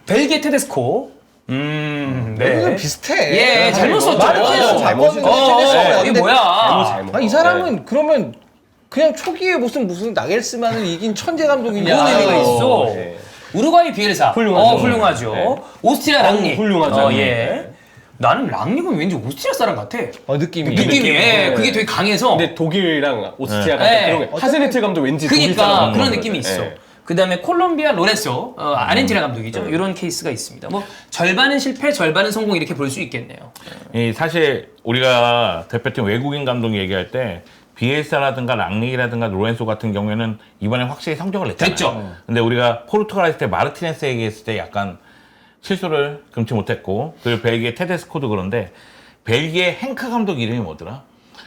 A: 벨기에 테데스코.
C: 외국은 비슷해.
A: 예, 잘못 썼죠.
C: 마르티네스
B: 잘못이죠.
A: 이게 뭐야?
B: 잘못.
C: 이 사람은 그러면 그냥 초기에 무슨 나겔스만을 이긴 천재 감독이냐.
A: 그런 의미가 있어.
B: 네.
A: 우루과이 비엘사.
B: 훌륭하죠.
A: 훌륭하죠.
B: 네.
A: 오스트리아 랑닉.
B: 훌륭하죠.
A: 예. 나는 랑닉은 왠지 오스트리아 사람 같아.
C: 느낌이.
A: 느낌이. 예,
B: 네.
A: 그게 되게 강해서.
B: 근데 독일이랑 오스트리아 같은
A: 네.
B: 그런 게 하세네틀 감독 왠지 독일
A: 그니까
B: 사람
A: 그런
B: 같은
A: 느낌이
B: 거죠.
A: 있어.
B: 네.
A: 그 다음에 콜롬비아 로렌소, 아르헨티나 감독이죠. 이런 케이스가 있습니다. 뭐 절반은 실패, 절반은 성공 이렇게 볼 수 있겠네요.
D: 사실 우리가 대표팀 외국인 감독 얘기할 때 비엘사라든가 랑릭이라든가 로렌소 같은 경우에는 이번에 확실히 성적을 냈잖아요.
A: 됐죠.
D: 근데 우리가 포르투갈 했을 때 마르티네스 얘기했을 때 약간 실수를 금치 못했고, 그리고 벨기에 테데스코도 그런데 벨기에 행크 감독 이름이 뭐더라?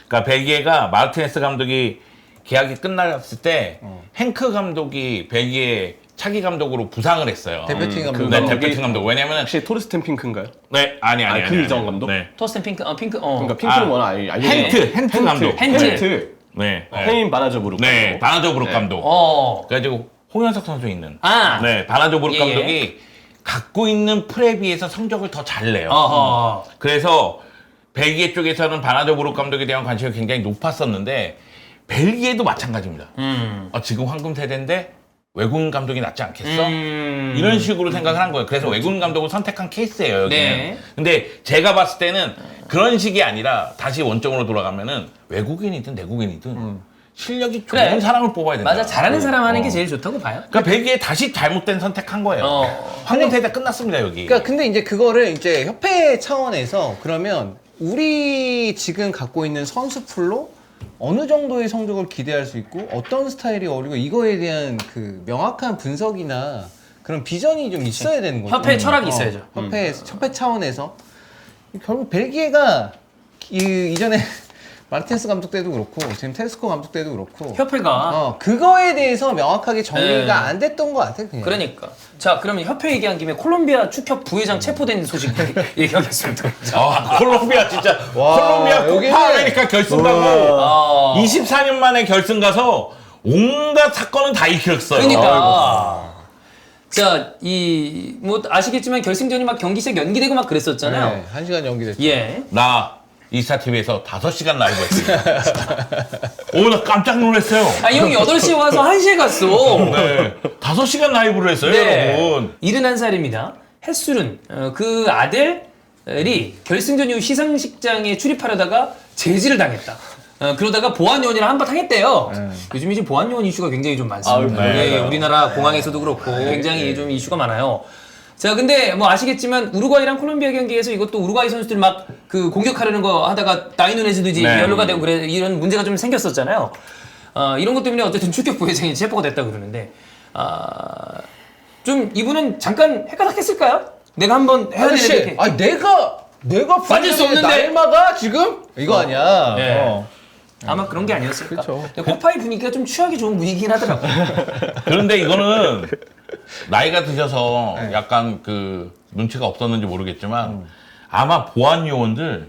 D: 그러니까 벨기에가 마르티네스 감독이 계약이 끝났을 때 행크 감독이 벨기에 차기 감독으로 부상을 했어요.
C: 대표팀 감독.
D: 네, 대표팀 감독. 왜냐면
B: 혹시 토르스텐 핑크인가요?
D: 네, 아니.
B: 그 이전 감독?
D: 네.
A: 토스텐 핑크, 핑크,
B: 그러니까 핑크는 워낙 알려져.
D: 헨트 감독.
A: 헨트.
D: 네.
B: 헤인 바나저브룩.
D: 네, 바나조브룩 감독.
A: 그래가지고
D: 홍현석 선수 있는.
A: 아.
D: 네, 바나조브룩
A: 예,
D: 감독이 갖고 있는 프레에 비해서 성적을 더 잘 내요.
A: 어허.
D: 그래서 벨기에 쪽에서는 바나조브룩 감독에 대한 관심이 굉장히 높았었는데 벨기에도 마찬가지입니다. 지금 황금 세대인데 외국인 감독이 낫지 않겠어? 이런 식으로 생각을 한 거예요. 그래서 외국인 감독을 선택한 케이스예요, 여기는.
A: 네.
D: 근데 제가 봤을 때는 그런 식이 아니라 다시 원점으로 돌아가면은 외국인이든 내국인이든 실력이 좋은
A: 그래.
D: 사람을 뽑아야 된다.
A: 맞아, 잘하는 사람 하는 게 제일 좋다고 봐요.
D: 그러니까 벨기에 다시 잘못된 선택한 거예요. 황금 세대 끝났습니다, 여기.
C: 그러니까 근데 이제 그거를 이제 협회 차원에서 그러면 우리 지금 갖고 있는 선수 풀로 어느 정도의 성적을 기대할 수 있고 어떤 스타일이 어울리고 이거에 대한 그 명확한 분석이나 그런 비전이 좀 있어야 되는 거죠.
A: 협회 철학이 있어야죠.
C: 협회 차원에서 결국 벨기에가 이전에 마르티네스 감독 때도 그렇고 지금 테스코 감독 때도 그렇고
A: 협회가
C: 그거에 대해서 명확하게 정리가
A: 네.
C: 안 됐던 것 같아 그냥.
A: 그러니까. 자, 그러면 협회 얘기한 김에 콜롬비아 축협 부회장 체포된 소식 얘기하겠습니다.
D: 콜롬비아 진짜
C: 와,
D: 콜롬비아
C: 여기는-
D: 코파 아메리카 결승 가고 24년 만에 결승 가서 온갖 사건은 다 일으켰어요.
A: 그러니까. 자, 뭐 아시겠지만 결승전이 막 경기 시작 연기되고 막 그랬었잖아요.
C: 네, 1시간 연기됐죠.
A: 예.
D: 나 이스타TV에서 5시간 라이브 했어요. 오, 나 깜짝 놀랐어요.
A: 아, 이 형이 8시에 와서 1시에 갔어.
D: 네. 5시간 라이브를 했어요,
A: 네.
D: 여러분.
A: 71살입니다. 햇술은 그 아들이 결승전 이후 시상식장에 출입하려다가 제지를 당했다. 그러다가 보안요원이랑 한바탕 했대요. 요즘 이제 보안요원 이슈가 굉장히 좀 많습니다.
D: 아, 네.
A: 예, 우리나라 공항에서도 그렇고 굉장히 좀 이슈가 많아요. 자, 근데 뭐 아시겠지만 우루과이랑 콜롬비아 경기에서 이것도 우루과이 선수들 막 그 공격하려는 거 하다가 나이누네즈도 이제
D: 네.
A: 연루가 되고 그래 이런 문제가 좀 생겼었잖아요. 이런 것 때문에 어쨌든 축협 부회장이 체포가 됐다 그러는데 좀 이분은 잠깐 헷갈렸을까요? 내가 한번 해야
C: 아저씨,
A: 되는데
C: 아니 내가
A: 빠질 수 없는데.
C: 날마가 지금 이거 아니야.
A: 네. 아마 그런 게 아니었을까.
C: 그쵸.
A: 근데 코파의 분위기가 좀 취하기 좋은 분위기긴 하더라고요.
D: 그런데 이거는 나이가 드셔서 약간 그 눈치가 없었는지 모르겠지만 아마 보안 요원들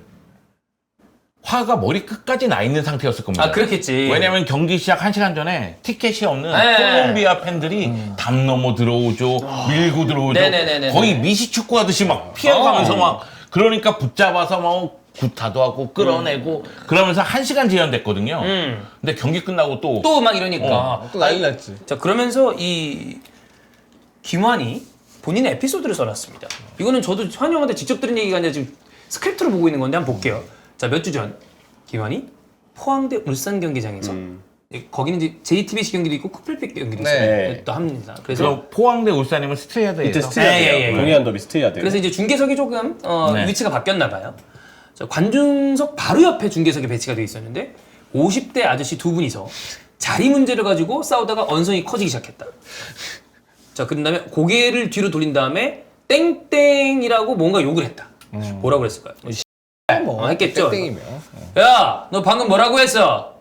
D: 화가 머리 끝까지 나 있는 상태였을 겁니다.
A: 아, 그렇겠지.
D: 왜냐면 경기 시작 1시간 전에 티켓이 없는
A: 네.
D: 콜롬비아 팬들이 담 넘어 들어오죠. 밀고 들어오죠.
A: 네네네네네.
D: 거의 미시축구 하듯이 막 피해가면서 막 그러니까 붙잡아서 막 구타도 하고 끌어내고 그러면서 1시간 지연됐거든요. 근데 경기 끝나고
A: 또 막 이러니까.
C: 또 난리 났지.
A: 자, 그러면서 이 김환이 본인의 에피소드를 써놨습니다. 이거는 저도 환 형한테 직접 들은 얘기가 아니라 지금 스크립트로 보고 있는 건데 한번 볼게요. 자, 몇 주 전 김환이 포항대 울산 경기장에서 거기는 이제 JTBC 경기도 있고 쿠플픽 경기도 있어요.
C: 네.
A: 또 합니다. 그래서
D: 그래서 포항대 울산이면 스트레이트에서
B: 이때 스트리아드예요.
A: 예, 예, 예.
B: 동해안 더비 스트리아드.
A: 그래서 이제 중계석이 조금
D: 네.
A: 위치가 바뀌었나 봐요. 자, 관중석 바로 옆에 중계석이 배치가 돼 있었는데 50대 아저씨 두 분이서 자리 문제를 가지고 싸우다가 언성이 커지기 시작했다. 자, 그 다음에 고개를 뒤로 돌린 다음에 땡땡이라고 뭔가 욕을 했다. 뭐라고 그랬을까요?
C: 뭐.
A: 했겠죠.
C: 땡이면.
A: 야, 너 방금 뭐라고 했어?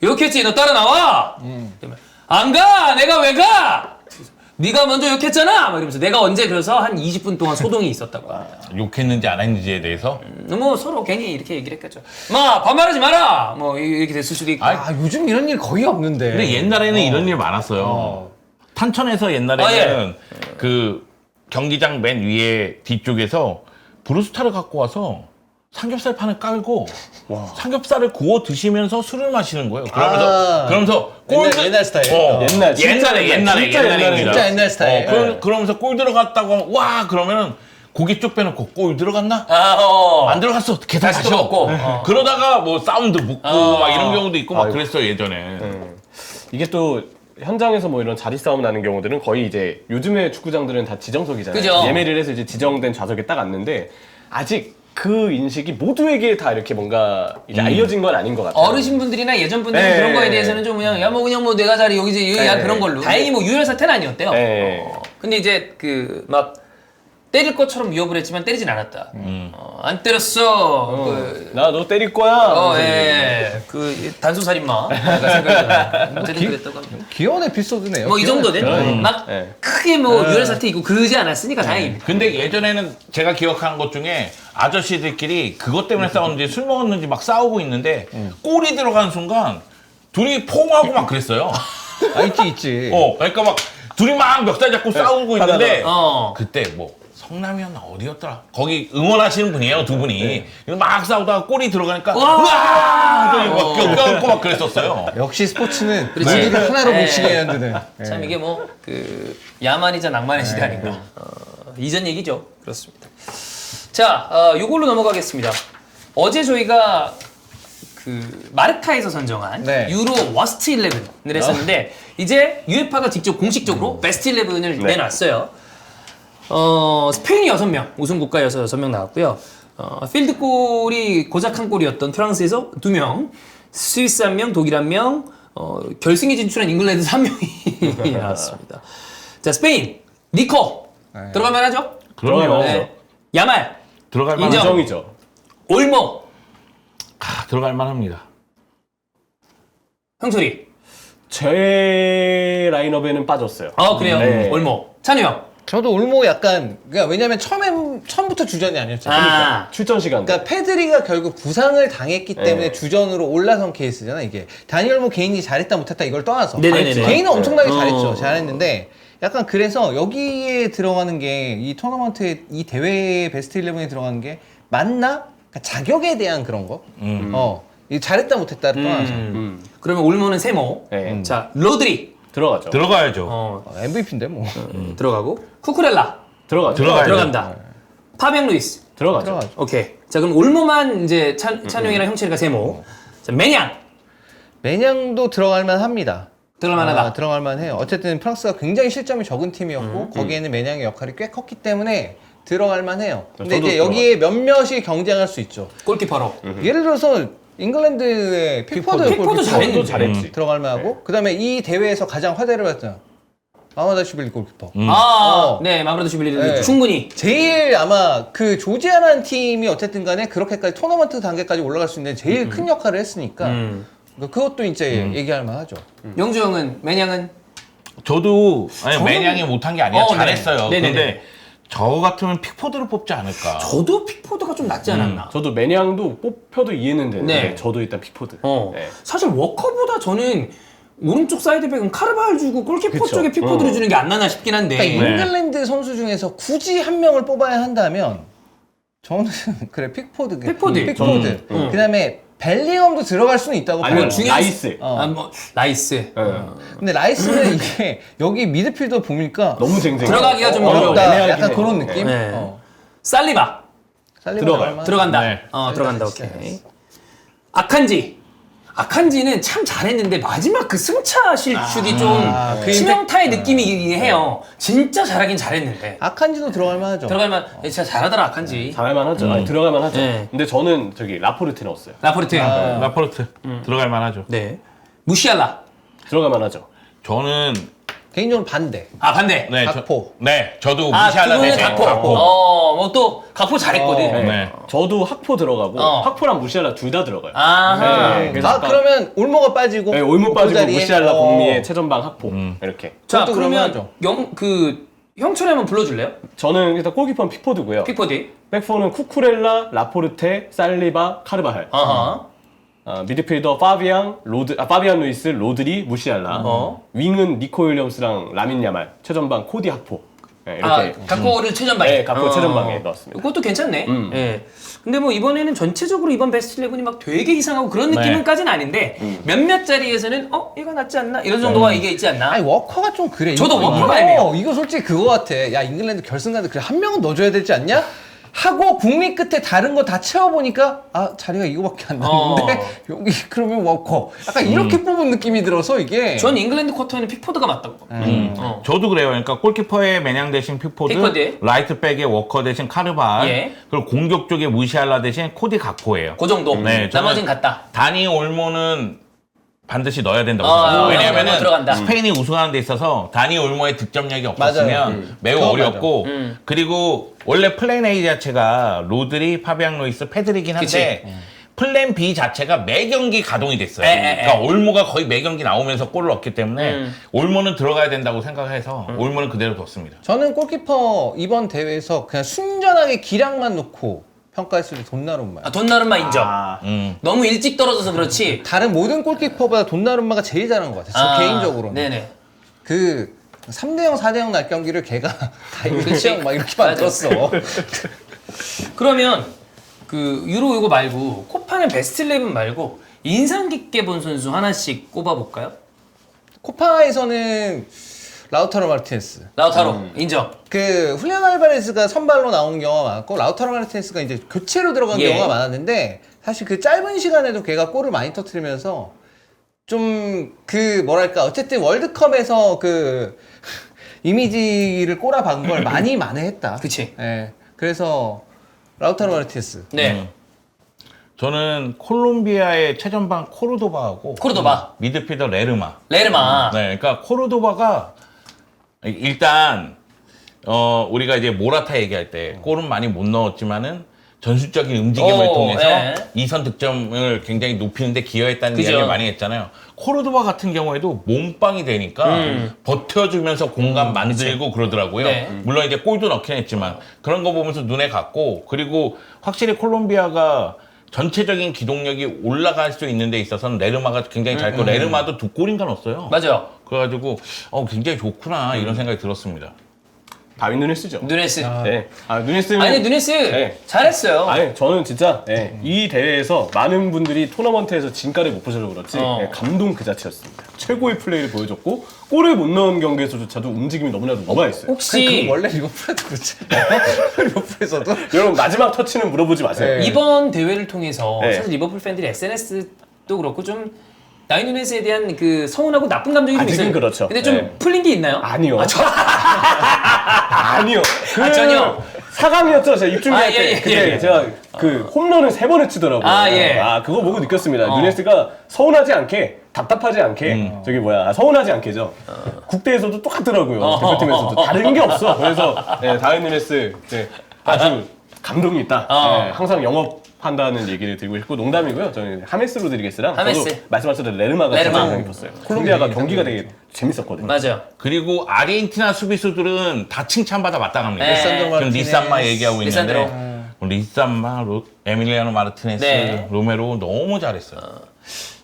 A: 욕했지? 너 따라 나와. 그러면, 안 가. 내가 왜 가? 네가 먼저 욕했잖아. 막 이러면서 내가 언제 그래서 한 20분 동안 소동이 있었다고 합니다.
D: 욕했는지 안 했는지에 대해서
A: 뭐 서로 괜히 이렇게 얘기를 했겠죠. 마 반말하지 마라. 뭐 이렇게 됐을 수도 있고.
C: 아, 요즘 이런 일 거의 없는데.
D: 근데 옛날에는 이런 일 많았어요. 탄천에서 옛날에는
A: 아,
D: 그 경기장 맨 위에 뒤쪽에서 브루스타를 갖고 와서 삼겹살 판을 깔고 삼겹살을 구워 드시면서 술을 마시는 거예요. 그러면서
C: 옛날 스타일.
B: 옛날, 진짜
D: 옛날입니다.
C: 진짜 옛날 스타일.
D: 그러면서 골 들어갔다고 하면 와 그러면은 고기 쭉 빼놓고 골 들어갔나? 안 들어갔어. 계산
A: 다시
D: 다시
A: 또
D: 먹고.
A: 먹고.
D: 그러다가 뭐 사운드 묻고 막 이런 경우도 있고 막
B: 아이고.
D: 그랬어요 예전에.
B: 이게 또 현장에서 뭐 이런 자리 싸움 나는 경우들은 거의 이제 요즘에 축구장들은 다 지정석이잖아요.
A: 그죠.
B: 예매를 해서 이제 지정된 좌석에 딱 앉는데 아직 그 인식이 모두에게 다 이렇게 뭔가 이제 알려진 건 아닌 것 같아요.
A: 어르신분들이나 예전 분들은
B: 네.
A: 그런 거에 대해서는 좀 그냥 야 뭐 그냥 뭐 내가 자리 여기지 야
B: 네.
A: 그런 걸로. 다행히 뭐 유혈 사태는 아니었대요.
B: 네.
A: 근데 이제 그 막 때릴 것처럼 위협을 했지만 때리진 않았다. 안 때렸어.
B: 나 너 때릴 거야.
A: 예. 그 단순 살인마. 내가 생각이 나요. 어쨌든 그랬다고 합니다.
C: 귀여운 에피소드네요.
A: 뭐 이 정도는 막
B: 네.
A: 크게 뭐 유혈 사태 있고 그러지 않았으니까 다행입니다.
D: 근데 예전에는 제가 기억하는 것 중에 아저씨들끼리 그것 때문에 싸웠는지 술 먹었는지 막 싸우고 있는데 골이 들어가는 순간 둘이 포옹하고 막 그랬어요.
C: 아, 있지.
D: 그러니까 막 둘이 막 멱살 잡고 싸우고 있는데
A: 어.
D: 그때 뭐 성남이었나 어디였더라? 거기 응원하시는 분이에요 두 분이. 막 싸우다가 골이 들어가니까
A: 와!
D: 으아! 막 껴안고 막 그랬었어요.
C: 역시 스포츠는
A: 그렇지.
C: 모두를 하나로
A: 네.
C: 뭉치게 만드는.
A: 참 이게 뭐 그 야만이자 낭만의 시대 아닌가. 이전 얘기죠. 그렇습니다. 자, 요걸로 넘어가겠습니다. 어제 저희가 그 마르카에서 선정한
C: 네.
A: 유로 워스트 11을 했었는데 이제 UEFA가 직접 공식적으로 베스트 11을 내놨어요. 스페인이 6명, 우승 국가여서 6명 나왔고요. 필드골이 고작 한 골이었던 프랑스에서 2명, 스위스 1명, 독일 1명, 결승에 진출한 잉글랜드 3명이 나왔습니다. 자, 스페인, 니코.
C: 네.
A: 들어갈만 하죠?
D: 그럼요.
B: 네.
A: 야말,
D: 들어갈 만
A: 인정.
B: 정이죠.
A: 올모,
D: 들어갈 만합니다.
A: 형소리.
B: 제 라인업에는 빠졌어요.
A: 그래요?
B: 네.
A: 올모. 찬우 형.
C: 저도 올모 약간, 그러니까 왜냐면 처음부터 주전이 아니었잖아요.
A: 아,
B: 출전 시간.
C: 그러니까 페드리가 결국 부상을 당했기 때문에
B: 네.
C: 주전으로 올라선 케이스잖아 이게. 다니엘 모 개인이 잘했다 못했다 이걸 떠나서
A: 네네네네.
C: 개인은 엄청나게
A: 네.
C: 잘했죠. 잘했는데 약간 그래서 여기에 들어가는 게 이 토너먼트에 이 대회 베스트 11에 들어가는 게 맞나? 그러니까 자격에 대한 그런 거. 이 잘했다 못했다를 떠나서
A: 그러면 올모는 세모.
B: 네.
A: 자, 로드리.
B: 들어가죠.
D: 들어가야죠.
C: MVP인데 뭐.
A: 들어가고. 쿠쿠렐라.
B: 들어가죠.
D: 들어가야죠.
A: 들어간다. 파비앙 루이스.
B: 들어가죠.
C: 들어가죠.
A: 오케이. 자, 그럼 올모만 이제 찬용이랑 형철이가 세모. 자, 매냥.
C: 매냥도 들어갈 만합니다.
A: 들어갈만하다.
C: 들어갈 만해요. 어쨌든 프랑스가 굉장히 실점이 적은 팀이었고 거기에는 매냥의 역할이 꽤 컸기 때문에 들어갈 만해요. 근데
B: 저도
C: 이제 여기에 몇몇이 경쟁할 수 있죠.
A: 골키퍼로.
C: 예를 들어서 잉글랜드의 픽포드
A: 픽포드
C: 골키퍼
A: 잘했는데.
B: 잘했지.
C: 들어갈 만하고 그다음에 이 대회에서 가장 화제를 받았던 마마다시빌리 골키퍼.
A: 네, 마무라도 슈빌리도
C: 네.
A: 충분히.
C: 제일 아마 그 조지아라는 팀이 어쨌든 간에 그렇게까지 토너먼트 단계까지 올라갈 수 있는 제일 큰 역할을 했으니까 그것도 이제 얘기할 만하죠.
A: 영주 형은 매냥은
D: 저도
A: 저는-
D: 매냥이 못한 게 아니라
A: 네.
D: 잘했어요.
A: 네네네.
D: 근데 저 같으면 픽포드를 뽑지 않을까.
A: 저도 픽포드가 좀 낫지 않았나.
B: 저도 매냥도 뽑혀도 이해는 되는데
A: 네.
B: 저도 일단 픽포드. 네.
A: 사실 워커보다 저는 오른쪽 사이드백은 카르발 주고 골키퍼
B: 그쵸.
A: 쪽에 픽포드를 주는 게 안 나나 싶긴 한데.
C: 그러니까 잉글랜드 선수 중에서 굳이 한 명을 뽑아야 한다면 저는 그래 픽포드.
A: 픽포드.
C: 픽포드. 그다음에 벨링엄도 들어갈 수는 있다고 봐요.
B: 아니면
A: 중요한-
B: 나이스.
A: 나이스.
C: 근데 라이스는 이게 여기 미드필더 보니까
B: 너무 쟁쟁해.
A: 들어가기가 좀
C: 어렵다.
B: 애매하긴
C: 약간
B: 해.
C: 그런 느낌.
A: 네. 살리바.
C: 살리바
B: 들어가요.
C: 들어갈 만한-
A: 들어간다.
D: 네.
A: 들어간다.
C: 진짜.
A: 오케이. 아칸지는 참 잘했는데 마지막 그 승차 실축이 좀
C: 그
A: 치명타의 느낌이 해요. 진짜 잘하긴 잘했는데.
C: 아칸지도 들어갈 만하죠.
A: 들어갈만. 진짜 잘하더라 아칸지.
B: 잘할만 하죠. 아니, 들어갈만 하죠.
A: 네.
B: 근데 저는 저기 라포르트 넣었어요.
A: 라포르트.
D: 라포르트 들어갈 만하죠.
A: 네. 무시알라.
B: 들어갈만 하죠.
D: 저는
C: 개인적으로 반대.
A: 반대.
D: 네,
C: 각포.
D: 저도
A: 두
D: 무시하려
A: 분은
D: 대신
A: 각포.
D: 각포.
A: 뭐 또 가포 잘했거든.
B: 네.
D: 네.
B: 저도 학포 들어가고 학포랑 무시알라 둘 다 들어가요.
A: 아하.
B: 네, 그래서
C: 아
B: 약간-
C: 그러면 올모가 빠지고
B: 네, 올무 빠지고
C: 자리에?
B: 무시알라 공리에 최전방 학포 이렇게.
A: 자,
C: 그것도
A: 그러면
C: 그러면
A: 형철이 한번 불러줄래요?
B: 저는 일단 골키퍼는 픽포드고요.
A: 픽포디.
B: 백포는 쿠쿠렐라, 라포르테, 살리바, 카르바할.
A: 아하.
B: 미드필더 파비안 루이스, 로드리, 무시알라. 윙은 니코 윌리엄스랑 라민 야말. 최전방 코디 학포. 네, 이렇게.
A: 가코를 최전방에.
B: 네, 가포 최전방에 넣었습니다.
A: 그것도 괜찮네. 예. 근데 뭐 이번에는 전체적으로 이번 베스트 11이 막 되게 이상하고 그런 느낌은까지는 아닌데 몇몇 자리에서는 이거 낫지 않나? 이런 정도가 이게 있지 않나?
C: 아니 워커가 좀 그래.
A: 저도
C: 이거-
A: 워커가
C: 이거-
A: 애매해요.
C: 이거 솔직히 그거 같아. 야 잉글랜드 결승 가는데 그래 한 명은 넣어줘야 되지 않냐? 하고 국리 끝에 다른 거 다 채워보니까 자리가 이거밖에 안 남는데 여기 그러면 워커. 약간 이렇게 뽑은 느낌이 들어서 이게.
A: 전 잉글랜드 쿼터에는 픽포드가 맞다고.
D: 저도 그래요. 그러니까 골키퍼의 매냥 대신 픽포드,
A: 픽포드.
D: 라이트백의 워커 대신 카르발,
A: 예.
D: 그리고 공격 쪽에 무시알라 대신 코디 가코예요.
A: 그 정도.
D: 네, 저는-
A: 나머진 같다.
D: 다니 올모는 반드시 넣어야 된다고
A: 올모
D: 생각해요. 왜냐하면
A: 들어간다.
D: 스페인이 우승하는 데 있어서 다니 올모의 득점력이 없었으면 매우
C: 그건
D: 어렵고 그리고 원래 플랜 A 자체가 로드리, 파비앙 루이스, 페드리긴 한데 플랜 B 자체가 매 경기 가동이 됐어요. 그러니까 올모가 거의 매 경기 나오면서 골을 넣기 때문에 올모는 들어가야 된다고 생각해서 올모는 그대로 뒀습니다.
C: 저는 골키퍼 이번 대회에서 그냥 순전하게 기량만 놓고 평가했을 때 돈나룸마.
A: 돈나룸마 인정. 너무 일찍 떨어져서 그렇지.
C: 다른 모든 골키퍼보다 돈나룸마가 제일 잘한 것 같아요. 저 개인적으로는.
A: 네네.
C: 그 3대0, 4대0 날 경기를 걔가 다 1대0 막 이렇게 만들었어.
A: 그러면 유로 이거 말고 코파는 베스트 11 말고 인상 깊게 본 선수 하나씩 꼽아볼까요?
C: 코파에서는 라우타로 마르티네스.
A: 라우타로 인정.
C: 그 훌리안 알바레스가 선발로 나온 경우가 많았고 라우타로 마르티네스가 이제 교체로 들어간
A: 예.
C: 경우가 많았는데 사실 그 짧은 시간에도 걔가 골을 많이 터뜨리면서 좀 뭐랄까 어쨌든 월드컵에서 그 이미지를 꼬라박은 걸 많이 만회했다.
A: 그치.
C: 예. 그래서 라우타로 마르티네스.
A: 네.
D: 저는 콜롬비아의 최전방 코르도바하고
A: 코르도바.
D: 미드필더 레르마.
A: 레르마.
D: 네, 그러니까 코르도바가 일단 우리가 이제 모라타 얘기할 때 골은 많이 못 넣었지만은 전술적인 움직임을 통해서
A: 예.
D: 2선 득점을 굉장히 높이는데 기여했다는
A: 그죠.
D: 이야기를 많이 했잖아요. 코르도바 같은 경우에도 몸빵이 되니까 버텨주면서 공간 만들고 그러더라고요.
A: 네.
D: 물론 이제 골도 넣긴 했지만 그런 거 보면서 눈에 갔고 그리고 확실히 콜롬비아가 전체적인 기동력이 올라갈 수 있는 데 있어서는 레르마가 굉장히 잘고 레르마도 2골인가 넣었어요.
A: 맞아요.
D: 그래가지고 굉장히 좋구나 이런 생각이 들었습니다.
B: 다윈 누네스죠.
A: 누네스.
B: 네. 누네스는
A: 아니 누네스
B: 네.
A: 잘했어요.
B: 아니 저는 진짜 이 대회에서 많은 분들이 토너먼트에서 진가를 못 보셔서 그렇지 감동 그 자체였습니다. 최고의 플레이를 보여줬고 골을 못 넣은 경기에서조차도 움직임이 너무나도 노마했어요.
A: 혹시
C: 원래 리버풀에도 그렇지. 리버풀에서도
B: 여러분 마지막 터치는 물어보지 마세요.
C: 네.
A: 이번 대회를 통해서
B: 네.
A: 사실 리버풀 팬들이 SNS도 그렇고 좀 다윈 누네스에 대한 그 서운하고 나쁜 감정이 좀
B: 아직은
A: 있어요.
B: 그렇죠.
A: 근데 좀
B: 네.
A: 풀린 게 있나요?
B: 아니요.
A: 아,
B: 아니요.
A: 전혀.
B: 4강이었죠. 제가 입중계할
A: 예,
B: 때.
A: 예,
B: 그때
A: 예.
B: 제가 그 홈런을 3번을 치더라고요.
A: 예.
B: 그거 보고 느꼈습니다. 누네스가 서운하지 않게, 답답하지 않게, 서운하지 않게죠. 국대에서도 똑같더라고요. 대표팀에서도. 다른 게 없어. 그래서 다윈 누네스 아주 감동이 있다. 항상 영업한다는 얘기를 드리고 싶고 농담이고요. 저는 하메스 로드리게스랑
A: 하메스.
B: 저도 말씀하셨던 레르마가
A: 레르마.
B: 진짜 인상 깊었어요. 콜롬비아가 경기가 되게 재밌었거든요.
A: 맞아요.
D: 그리고 아르헨티나 수비수들은 다 칭찬받아 마땅합니다.
A: 네.
C: 리산드로
D: 지금 리산마 얘기하고
A: 리산드로.
D: 있는데 리산마, 에밀리아노 마르티네스,
A: 네.
D: 로메로 너무 잘했어요.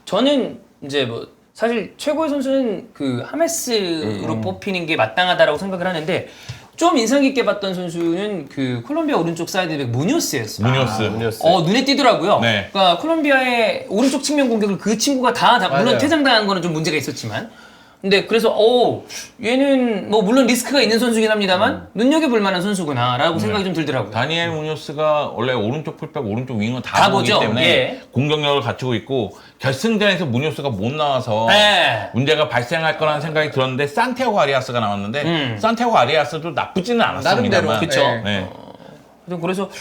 A: 저는 이제 뭐 사실 최고의 선수는 그 하메스로 뽑히는 게 마땅하다라고 생각을 하는데 좀 인상 깊게 봤던 선수는 그 콜롬비아 오른쪽 사이드백 무뇨스였어요.
D: 무뇨스.
A: 눈에 띄더라고요.
D: 네.
A: 그러니까 콜롬비아의 오른쪽 측면 공격을 그 친구가 다 물론
C: 맞아요.
A: 퇴장당한 거는 좀 문제가 있었지만 근데 그래서 얘는 뭐 물론 리스크가 있는 선수긴 합니다만 눈여겨볼 만한 선수구나라고 생각이 좀 들더라고요.
D: 다니엘 무뇨스가 원래 오른쪽 풀백, 오른쪽 윙어
A: 다
D: 다 보기
A: 보죠.
D: 때문에
A: 예.
D: 공격력을 갖추고 있고 결승전에서 무뇨스가 못 나와서
A: 네.
D: 문제가 발생할 거라는 생각이 들었는데 산티아고 아리아스가 나왔는데 산티아고 아리아스도 나쁘지는 않았습니다만
C: 나름대로.
A: 그쵸.
C: 네.
A: 그래서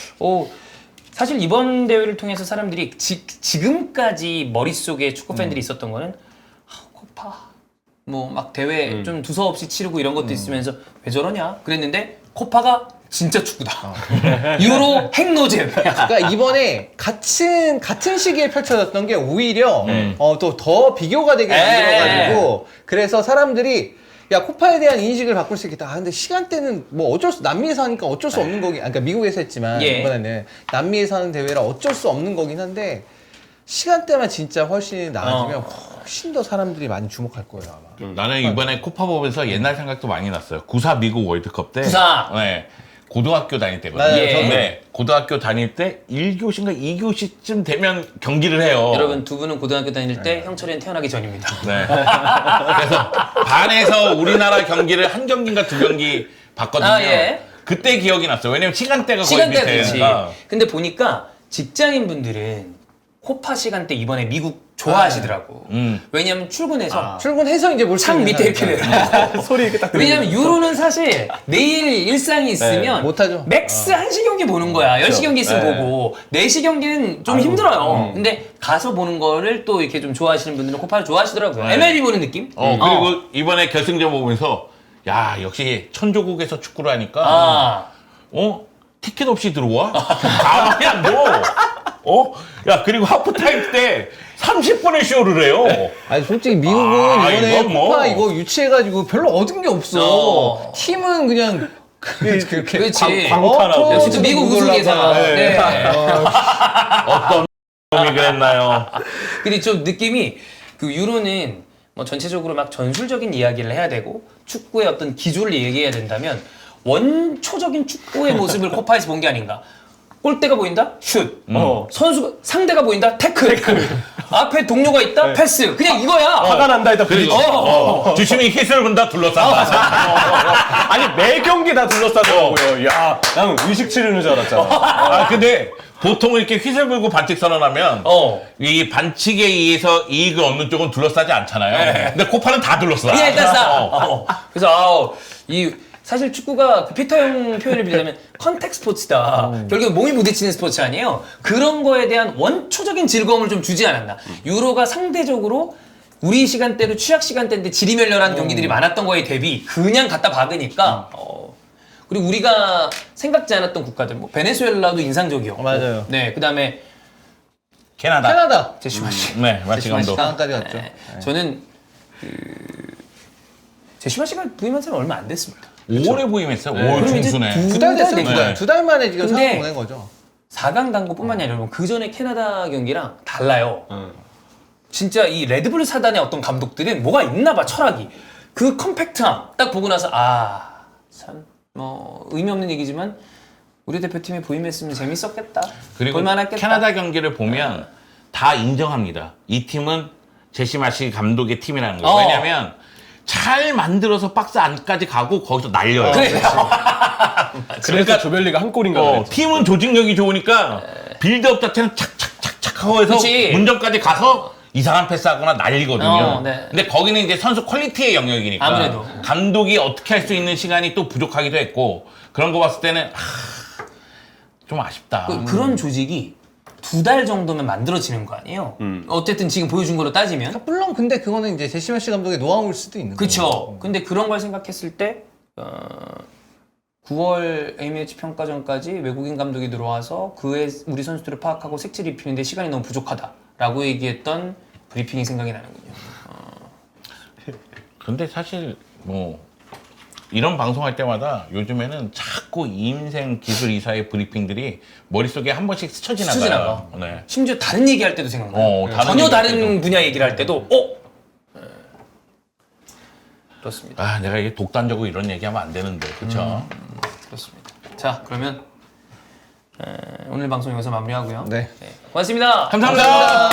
A: 사실 이번 대회를 통해서 사람들이 지금까지 머릿속에 축구 팬들이 있었던 거는 코파 뭐 막 대회 좀 두서없이 치르고 이런 것도 있으면서 왜 저러냐 그랬는데 코파가 진짜 축구다. 유로 핵노잼.
C: 그러니까 이번에 같은 시기에 펼쳐졌던 게 오히려 또 더 비교가 되게 만들어가지고 그래서 사람들이 야 코파에 대한 인식을 바꿀 수 있겠다. 근데 시간대는 뭐 남미에서 하니까 어쩔 수 없는 거긴. 그러니까 미국에서 했지만 이번에는 남미에서 하는 대회라 어쩔 수 없는 거긴 한데 시간대만 진짜 훨씬 나아지면 훨씬 더 사람들이 많이 주목할 거예요 아마.
D: 나는 이번에 코파 보면서 옛날 생각도 많이 났어요. 94 미국 월드컵 때.
A: 94.
D: 네. 고등학교 다닐 때거든요.
C: 맞아요.
D: 네. 고등학교 다닐 때 1교시인가 2교시쯤 되면 경기를 해요.
A: 여러분 두 분은 고등학교 다닐 때 형철이는 태어나기 전입니다.
D: 네. 그래서 반에서 우리나라 경기를 한 경기인가 두 경기 봤거든요. 그때 기억이 났어요. 왜냐면 시간대가 거의
A: 시간대가 그렇지.
D: 비슷해요.
A: 근데 보니까 직장인분들은 코파 시간대 이번에 미국 좋아하시더라고. 왜냐면 출근해서
C: 출근해서 이제 볼 수
A: 창
C: 있는
A: 밑에 이렇게
C: 사람이니까.
A: 내려.
B: 소리 이렇게 딱
A: 왜냐면 유로는 사실 내일 일상이 있으면
C: 못하죠.
A: 맥스 1시 경기 보는 거야. 10시 경기 있으면 보고 4시 경기는 좀 힘들어요. 근데 가서 보는 거를 또 이렇게 좀 좋아하시는 분들은 코파를 좋아하시더라고요. MLB 보는 느낌?
D: 그리고 이번에 결승전 보면서 야 역시 천조국에서 축구를 하니까 티켓 없이 들어와? 가만히 안 둬. 야 그리고 하프타임 때 30분의 쇼를 해요.
C: 아니 솔직히 미국은 이번에
D: 이건 뭐.
C: 코파 이거 유치해가지고 별로 얻은 게 없어. 팀은 그냥 그렇게
A: 그렇지.
B: 광탈하고.
A: 역시 또 미국 우승 예상. 네.
D: 어떤 놈이 그랬나요?
A: 근데 좀 느낌이 그 유로는 뭐 전체적으로 막 전술적인 이야기를 해야 되고 축구의 어떤 기조를 얘기해야 된다면 원초적인 축구의 모습을 코파에서 본 게 아닌가. 골대가 보인다? 슛. 선수가 상대가 보인다? 태클. 앞에 동료가 있다? 패스. 그냥 이거야.
B: 화가 난다 했다 부딪히.
D: 주심이 휘슬 분다 둘러싼다.
B: 아니 매 경기 다 둘러싸더라고요. 야, 나는 의식 치르는 줄 알았잖아.
D: 근데 보통 이렇게 휘슬 불고 반칙 선언하면 이 반칙에 의해서 이익을 얻는 쪽은 둘러싸지 않잖아요. 근데 코파는 다 둘러싸.
A: 그냥 일단 싸. 그래서 사실 축구가 그 피터 형 표현을 빌리자면 컨택 스포츠다. 결국 몸이 부딪히는 스포츠 아니에요. 그런 거에 대한 원초적인 즐거움을 좀 주지 않았나. 유로가 상대적으로 우리 시간대로 취약 시간대인데 지리멸렬한 경기들이 많았던 거에 대비 그냥 갖다 박으니까 그리고 우리가 생각지 않았던 국가들 뭐 베네수엘라도 인상적이었고
C: 맞아요.
A: 네, 그다음에
D: 캐나다.
A: 제시마 씨.
D: 네, 마치 감독.
C: 상황까지 갔죠.
A: 저는 제시마 씨가 부임한 지는 얼마 안 됐습니다.
D: 5월에 부임했어요. 5월
A: 그럼 이제
D: 중순에.
C: 두 달 됐어요.
A: 네.
C: 두 달 만에 지금
A: 근데
C: 상황 보낸 거죠.
A: 4강 간 것뿐만이 아니라 여러분 그 전에 캐나다 경기랑 달라요. 진짜 이 레드불 사단의 어떤 감독들은 뭐가 있나 봐, 철학이. 그 컴팩트함 딱 보고 나서 참 뭐 의미 없는 얘기지만 우리 대표팀에 부임했으면 재밌었겠다.
D: 그리고
A: 볼만했겠다.
D: 캐나다 경기를 보면 다 인정합니다. 이 팀은 제시마시 감독의 팀이라는 거예요. 왜냐면 잘 만들어서 박스 안까지 가고 거기서 날려요.
B: 그러니까 조별리가 한 골인가 그랬죠.
D: 팀은 조직력이 좋으니까 빌드업 자체는 착착착착 하고 해서
A: 그치.
D: 문점까지 가서 이상한 패스하거나 날리거든요.
A: 네.
D: 근데 거기는 이제 선수 퀄리티의 영역이니까
A: 아무래도.
D: 감독이 어떻게 할 수 있는 시간이 또 부족하기도 했고 그런 거 봤을 때는 좀 아쉽다.
A: 그런 조직이 2달 정도면 만들어지는 거 아니에요? 어쨌든 지금 보여준 걸로 따지면.
C: 물론 근데 그거는 이제 제시마 씨 감독의 노하우일 수도 있는 거예요.
A: 그쵸. 근데 그런 걸 생각했을 때 9월 A매치 평가전까지 외국인 감독이 들어와서 그의 우리 선수들을 파악하고 색칠 입히는데 시간이 너무 부족하다라고 얘기했던 브리핑이 생각이 나는군요.
D: 근데 사실 뭐 이런 방송할 때마다 요즘에는 자꾸 인생 기술 이사의 브리핑들이 머릿속에 한 번씩 스쳐 지나가요.
A: 스쳐 지나가.
D: 네.
A: 심지어 다른 얘기할 때도 생각나요.
D: 다른
A: 전혀
D: 얘기할
A: 다른
D: 때도.
A: 분야 얘기를 할 때도 그렇습니다.
D: 내가 이게 독단적으로 이런 얘기하면 안 되는데, 그렇죠?
A: 그렇습니다. 자, 그러면 오늘 방송 여기서 마무리하고요.
C: 네.
A: 고맙습니다.
D: 감사합니다.